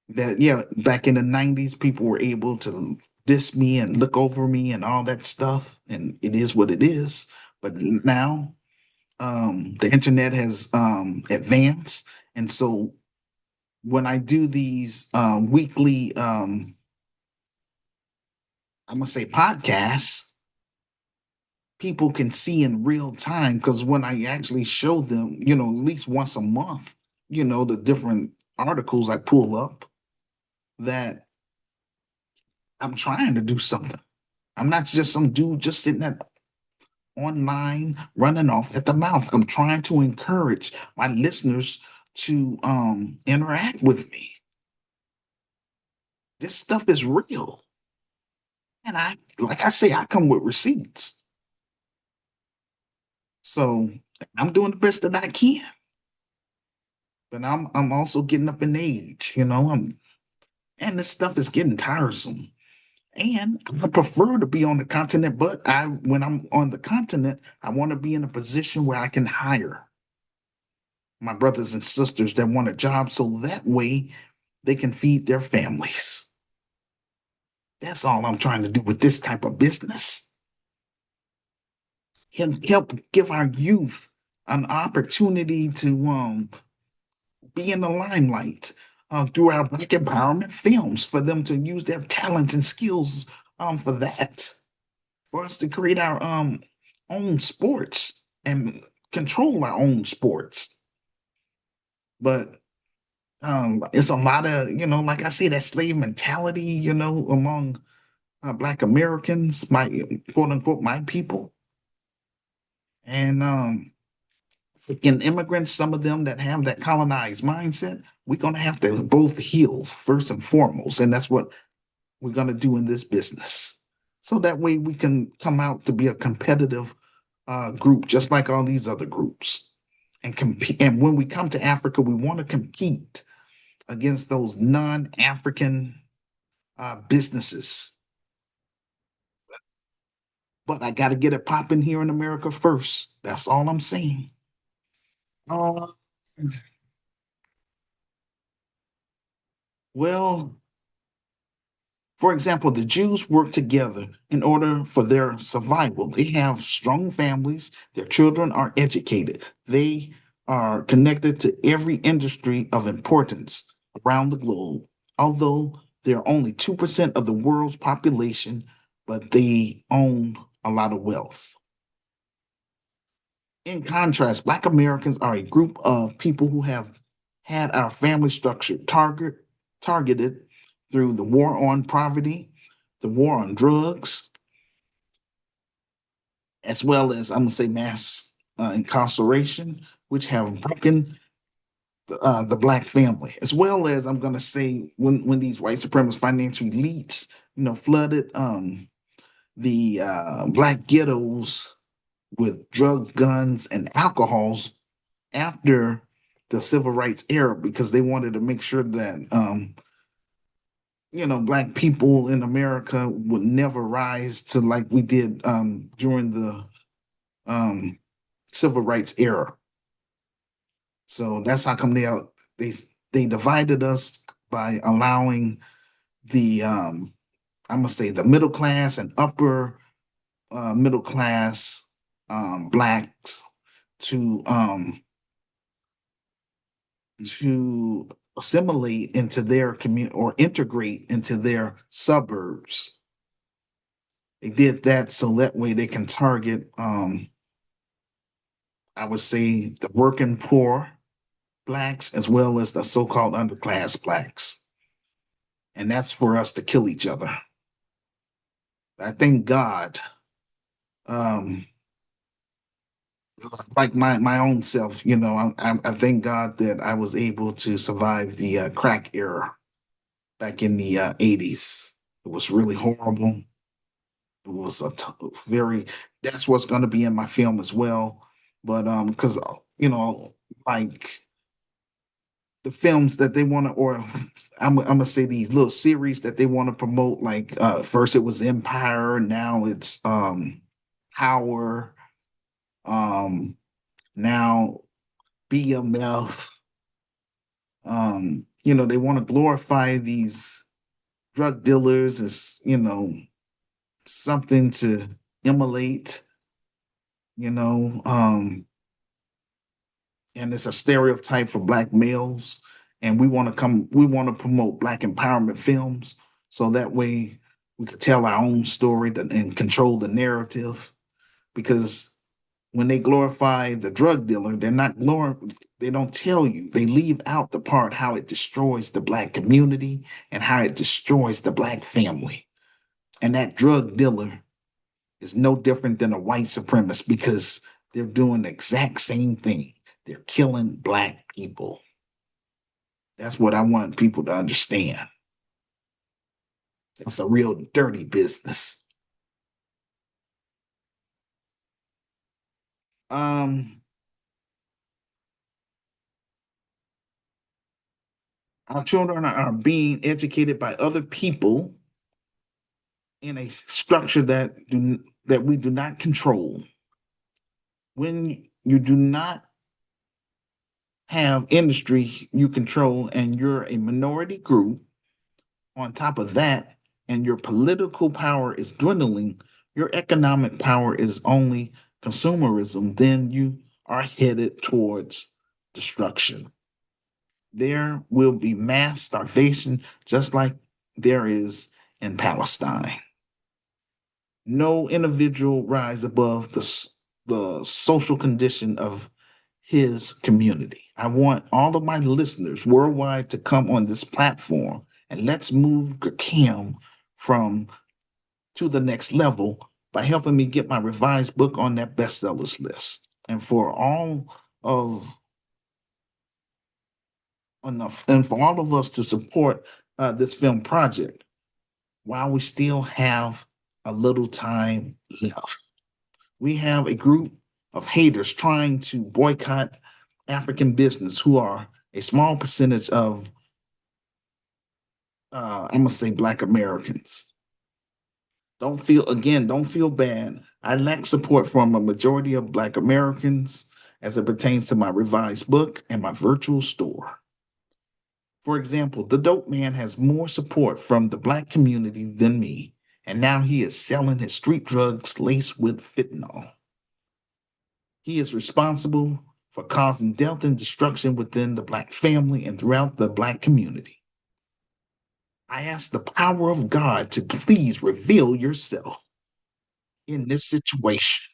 that back in the 90s, people were able to diss me and look over me and all that stuff. And it is what it is. But now the internet has advanced. And so when I do these weekly I'm gonna say podcasts, people can see in real time because when I actually show them, at least once a month, the different articles I pull up, that I'm trying to do something. I'm not just some dude just sitting at online running off at the mouth. I'm trying to encourage my listeners to interact with me. This stuff is real. And like I say, I come with receipts. So I'm doing the best that I can. But I'm also getting up in age, and this stuff is getting tiresome. And I prefer to be on the continent, but when I'm on the continent, I want to be in a position where I can hire my brothers and sisters that want a job so that way they can feed their families. That's all I'm trying to do with this type of business. Help give our youth an opportunity to be in the limelight through our Black empowerment films for them to use their talents and skills for that. For us to create our own sports and control our own sports. But it's a lot of, like I say, that slave mentality, among Black Americans, my quote unquote, my people. And freaking immigrants, some of them that have that colonized mindset, we're going to have to both heal first and foremost. And that's what we're going to do in this business. So that way we can come out to be a competitive group, just like all these other groups. And compete. And when we come to Africa, we want to compete against those non-African businesses. But I got to get it popping here in America first. That's all I'm saying. Uh, well, for example, the Jews work together in order for their survival. They have strong families, their children are educated, they are connected to every industry of importance around the globe. Although they're only 2% of the world's population, but they own a lot of wealth. In contrast, Black Americans are a group of people who have had our family structure targeted through the war on poverty, the war on drugs, as well as, I'm going to say, mass incarceration, which have broken the Black family, as well as, I'm going to say, when these white supremacist financial elites, flooded the Black ghettos with drugs, guns, and alcohols after the civil rights era, because they wanted to make sure that Black people in America would never rise to like we did during the um, civil rights era. So that's how come they they divided us by allowing the I'm gonna say the middle class and upper middle class blacks to to assimilate into their community or integrate into their suburbs. They did that so that way they can target, I would say, the working poor blacks as well as the so-called underclass blacks. And that's for us to kill each other. I thank God, um, like my own self, I thank God that I was able to survive the crack era back in the 80s. It was really horrible. It was very, that's what's going to be in my film as well. But because, like the films that they want to, or I'm gonna say these little series that they want to promote, like first it was Empire, now it's Power, um, now BMF. They want to glorify these drug dealers as, something to emulate, you know, um, and it's a stereotype for black males. And we want to promote black empowerment films so that way we could tell our own story and control the narrative. Because when they glorify the drug dealer, they don't tell you. They leave out the part how it destroys the black community and how it destroys the black family. And that drug dealer is no different than a white supremacist because they're doing the exact same thing. They're killing black people. That's what I want people to understand. It's a real dirty business. Um, our children are being educated by other people in a structure that we do not control. When you do not have industry you control and you're a minority group, on top of that, and your political power is dwindling, your economic power is only consumerism, then you are headed towards destruction. There will be mass starvation, just like there is in Palestine. No individual rise above the social condition of his community. I want all of my listeners worldwide to come on this platform and let's move GRCAM from to the next level by helping me get my revised book on that bestsellers list. And for all of and for all of us to support this film project while we still have a little time left. We have a group of haters trying to boycott African business who are a small percentage of I'm gonna say Black Americans. Don't feel bad. I lack support from a majority of Black Americans as it pertains to my revised book and my virtual store. For example, the dope man has more support from the Black community than me, and now he is selling his street drugs laced with fentanyl. He is responsible for causing death and destruction within the Black family and throughout the Black community. I ask the power of God to please reveal yourself in this situation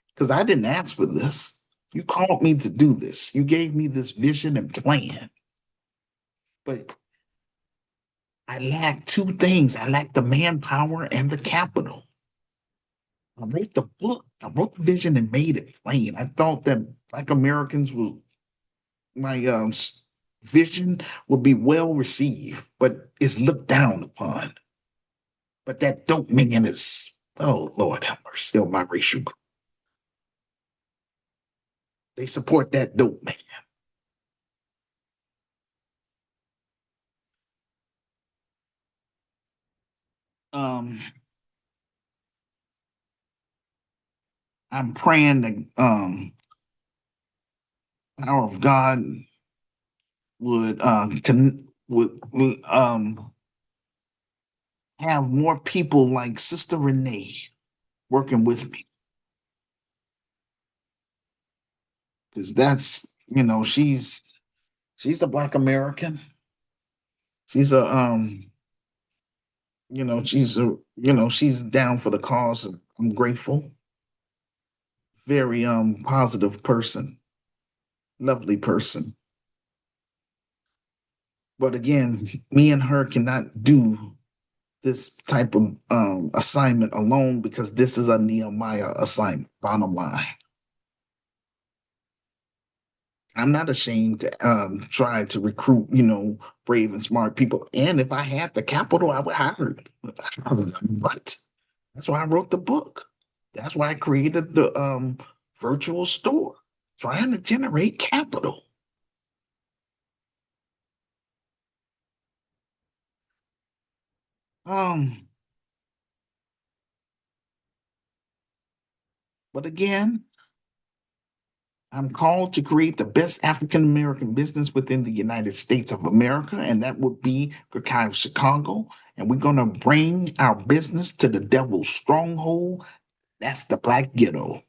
because I didn't ask for this. You called me to do this. You gave me this vision and plan. But I lack two things. I lack the manpower and the capital. I wrote the book. I wrote the vision and made it plain. I thought that Black Americans will my vision will be well received, but it's looked down upon. But that dope man is, oh Lord have mercy, still my racial group. They support that dope man. Um, I'm praying that power of God would have more people like Sister Renee working with me because that's she's a Black American. She's a she's down for the cause. I'm grateful. Very positive person, lovely person. But again, me and her cannot do this type of assignment alone because this is a Nehemiah assignment. Bottom line, I'm not ashamed to try to recruit, brave and smart people. And if I had the capital, I would hire them. But that's why I wrote the book. That's why I created the virtual store, trying to generate capital. Um, but again, I'm called to create the best African American business within the United States of America, and that would be GRCAM Chicago. And we're going to bring our business to the devil's stronghold. That's the Black ghetto.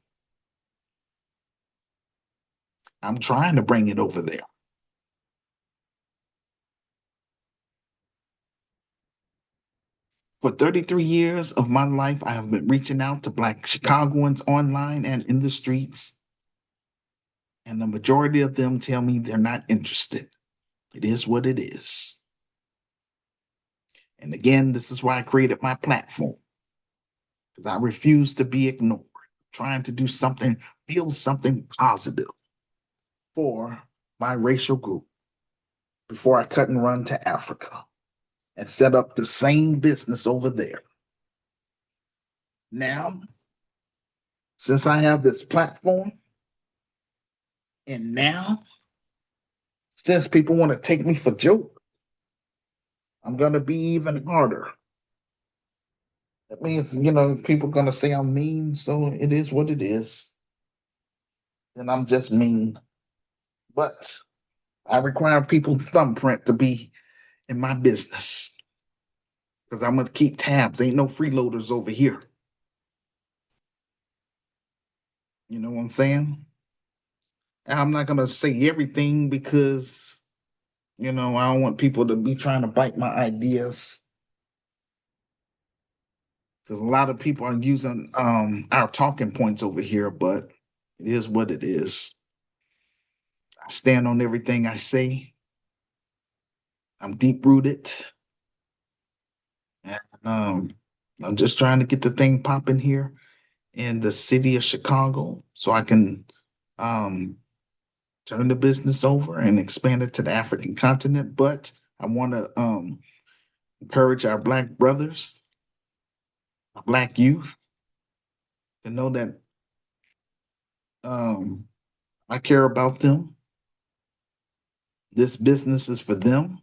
I'm trying to bring it over there. For 33 years of my life, I have been reaching out to Black Chicagoans online and in the streets, and the majority of them tell me they're not interested. It is what it is. And again, this is why I created my platform, because I refuse to be ignored, trying to do something, build something positive for my racial group before I cut and run to Africa and set up the same business over there. Now, since I have this platform, and now, since people want to take me for joke, I'm gonna be even harder. That means, people gonna say I'm mean, so it is what it is. And I'm just mean. But I require people's thumbprint to be in my business. Because I'm gonna keep tabs. Ain't no freeloaders over here. You know what I'm saying? I'm not gonna say everything because I don't want people to be trying to bite my ideas. Because a lot of people are using our talking points over here, but it is what it is. I stand on everything I say. I'm deep rooted, and I'm just trying to get the thing popping here in the city of Chicago, so I can um, turn the business over and expand it to the African continent. But I want to encourage our Black brothers, our Black youth, to know that um, I care about them. This business is for them.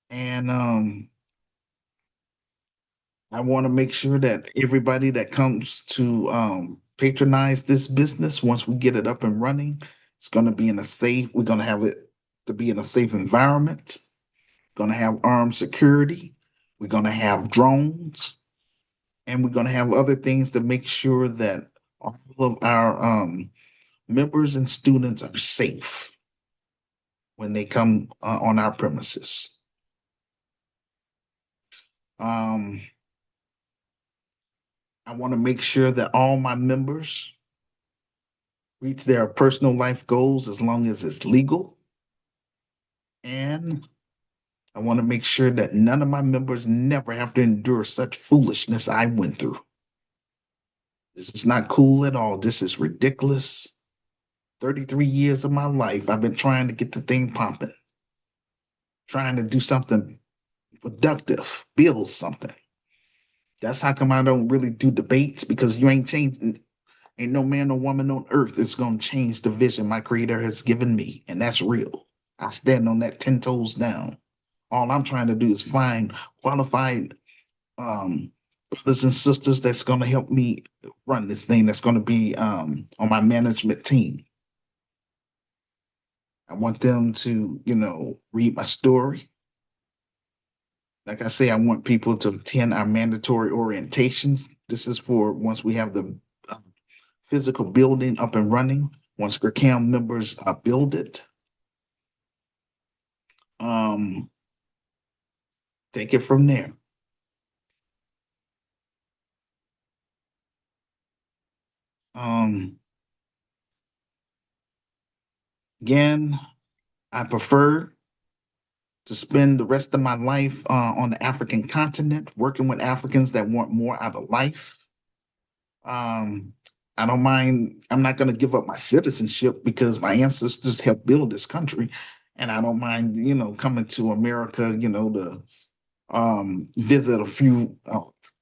And I want to make sure that everybody that comes to patronize this business, once we get it up and running, it's going to be in a safe, we're going to have it to be in a safe environment, going to have armed security, we're going to have drones, and we're going to have other things to make sure that all of our members and students are safe when they come on our premises. Um, I want to make sure that all my members reach their personal life goals as long as it's legal. And I want to make sure that none of my members never have to endure such foolishness I went through. This is not cool at all. This is ridiculous. 33 years of my life, I've been trying to get the thing pumping, trying to do something productive, build something. That's how come I don't really do debates, because you ain't changing. Ain't no man or woman on earth that's going to change the vision my creator has given me. And that's real. I stand on that 10 toes down. All I'm trying to do is find qualified brothers and sisters that's going to help me run this thing, that's going to be on my management team. I want them to, read my story. Like I say, I want people to attend our mandatory orientations. This is for once we have the physical building up and running, once GRCAM members build it. Um, take it from there. Um, Again, I prefer to spend the rest of my life on the African continent, working with Africans that want more out of life. Um, I don't mind. I'm not going to give up my citizenship because my ancestors helped build this country, and I don't mind, coming to America, to visit a few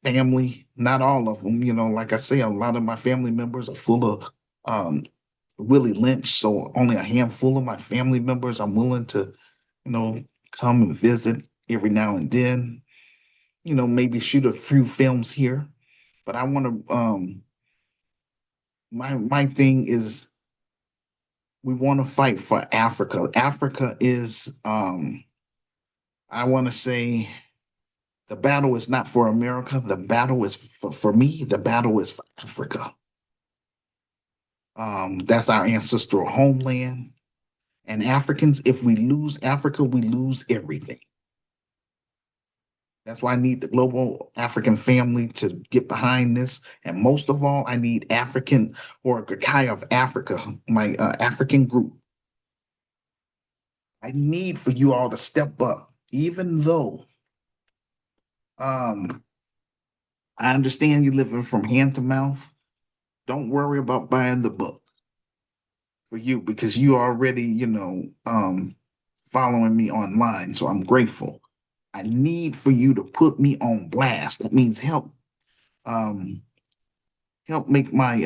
family. Not all of them, like I say, a lot of my family members are full of um, Willie Lynch, so only a handful of my family members I'm willing to, come and visit every now and then. Maybe shoot a few films here, but I want to. My thing is we want to fight for Africa. Africa is, I want to say, the battle is not for America. The battle is for me. The battle is for Africa. That's our ancestral homeland. And Africans, if we lose Africa, we lose everything. That's why I need the global African family to get behind this. And most of all, I need African or Gakai of Africa, my African group. I need for you all to step up, even though um, I understand you living from hand to mouth. Don't worry about buying the book for you because you already, following me online. So I'm grateful. I need for you to put me on blast. That means um, help make my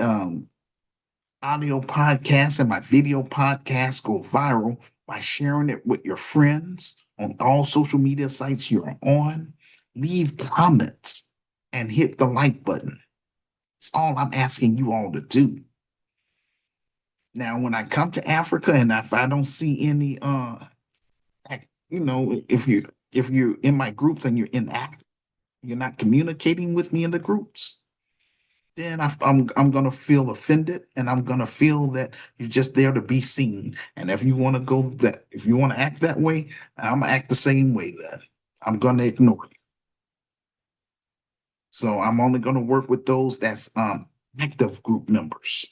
audio podcast and my video podcast go viral by sharing it with your friends on all social media sites you're on. Leave comments and hit the like button. It's all I'm asking you all to do. Now, when I come to Africa and if I don't see any, if you're in my groups and you're inactive, you're not communicating with me in the groups, then I'm gonna feel offended and I'm gonna feel that you're just there to be seen. And if you want to act that way, I'm gonna act the same way. Then I'm gonna ignore you. So I'm only gonna work with those that's active group members.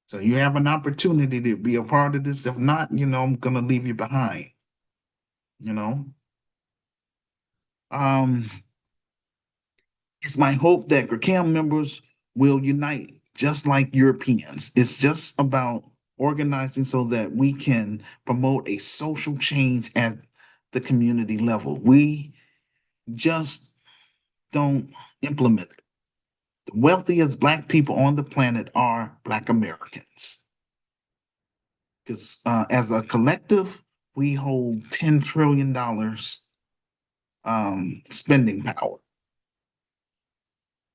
So you have an opportunity to be a part of this. If not, I'm gonna leave you behind. You know, um, it's my hope that GRCAM members will unite just like Europeans. It's just about organizing so that we can promote a social change at the community level. We just don't implement it. The wealthiest Black people on the planet are Black Americans. because as a collective, we hold $10 trillion spending power.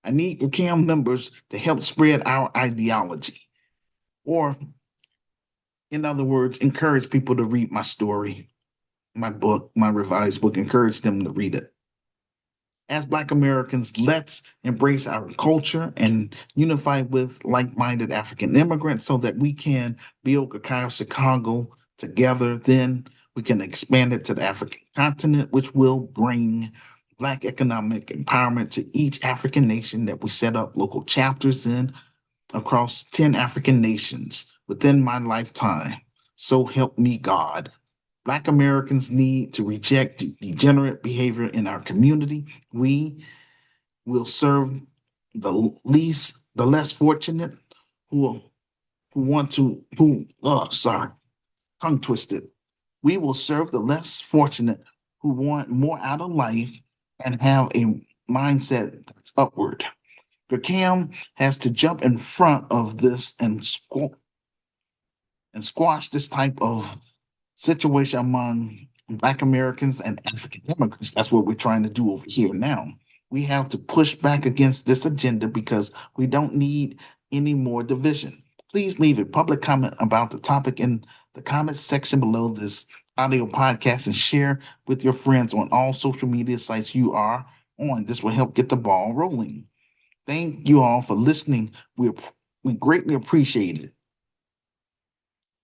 I need GRCAM members to help spread our ideology, or in other words, encourage people to read my story, my book, my revised book, encourage them to read it. As Black Americans, let's embrace our culture and unify with like minded African immigrants so that we can build Cacao Chicago together. Then we can expand it to the African continent, which will bring Black economic empowerment to each African nation that we set up local chapters in across 10 African nations within my lifetime. So help me God. Black Americans need to reject degenerate behavior in our community. We will serve the less fortunate who want to, tongue twisted. We will serve the less fortunate who want more out of life and have a mindset that's upward. GRCAM has to jump in front of this and squash this type of situation among Black Americans and African immigrants. That's what we're trying to do over here now. We have to push back against this agenda because we don't need any more division. Please leave a public comment about the topic in the comments section below this audio podcast and share with your friends on all social media sites you are on. This will help get the ball rolling. Thank you all for listening. We greatly appreciate it.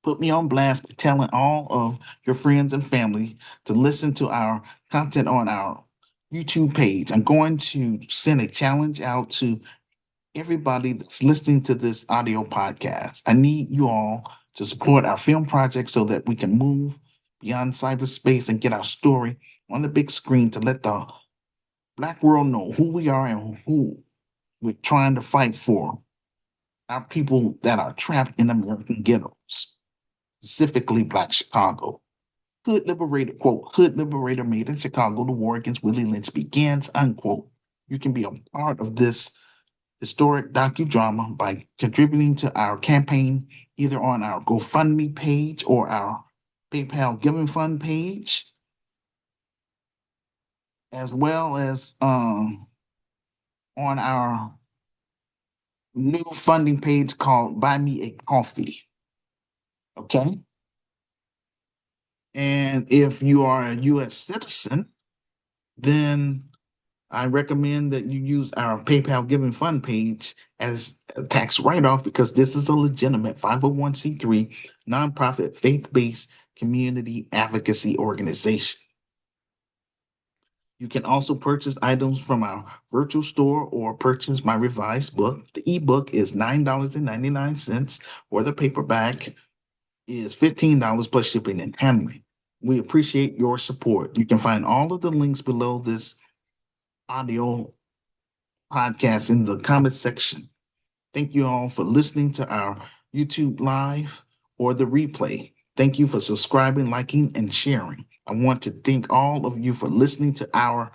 Put me on blast by telling all of your friends and family to listen to our content on our YouTube page. I'm going to send a challenge out to everybody that's listening to this audio podcast. I need you all to support our film project so that we can move beyond cyberspace and get our story on the big screen to let the Black world know who we are and who we're trying to fight for. Our people that are trapped in American ghettos, specifically Black Chicago. Hood Liberator, quote, Hood Liberator made in Chicago, the war against Willie Lynch begins, unquote. You can be a part of this historic docudrama by contributing to our campaign either on our GoFundMe page or our PayPal Giving Fund page, as well as on our new funding page called Buy Me a Coffee. Okay. And if you are a U.S. citizen, then I recommend that you use our PayPal Giving Fund page as a tax write off because this is a legitimate 501c3 nonprofit faith based community advocacy organization. You can also purchase items from our virtual store or purchase my revised book. The ebook is $9.99, or the paperback is $15 plus shipping and handling. We appreciate your support. You can find all of the links below this audio podcast in the comment section. Thank you all for listening to our YouTube live or the replay. Thank you for subscribing, liking, and sharing. I want to thank all of you for listening to our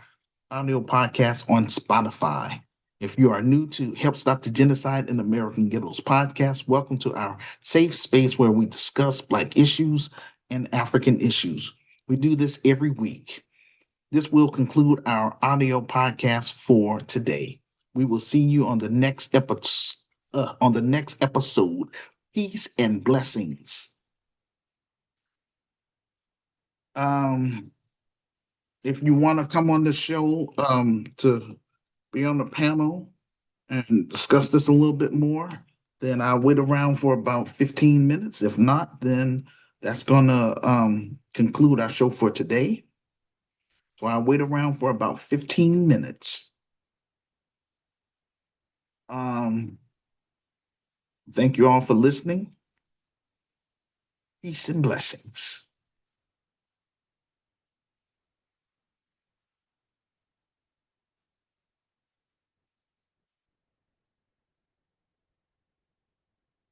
audio podcast on Spotify. If you are new to Help Stop the Genocide in American Ghettos podcast, welcome to our safe space where we discuss Black issues and African issues. We do this every week. This will conclude our audio podcast for today. We will see you on the next episode. Peace and blessings. If you want to come on the show to be on the panel and discuss this a little bit more, then I'll wait around for about 15 minutes. If not, then that's gonna conclude our show for today. So I'll wait around for about 15 minutes. Thank you all for listening. Peace and blessings.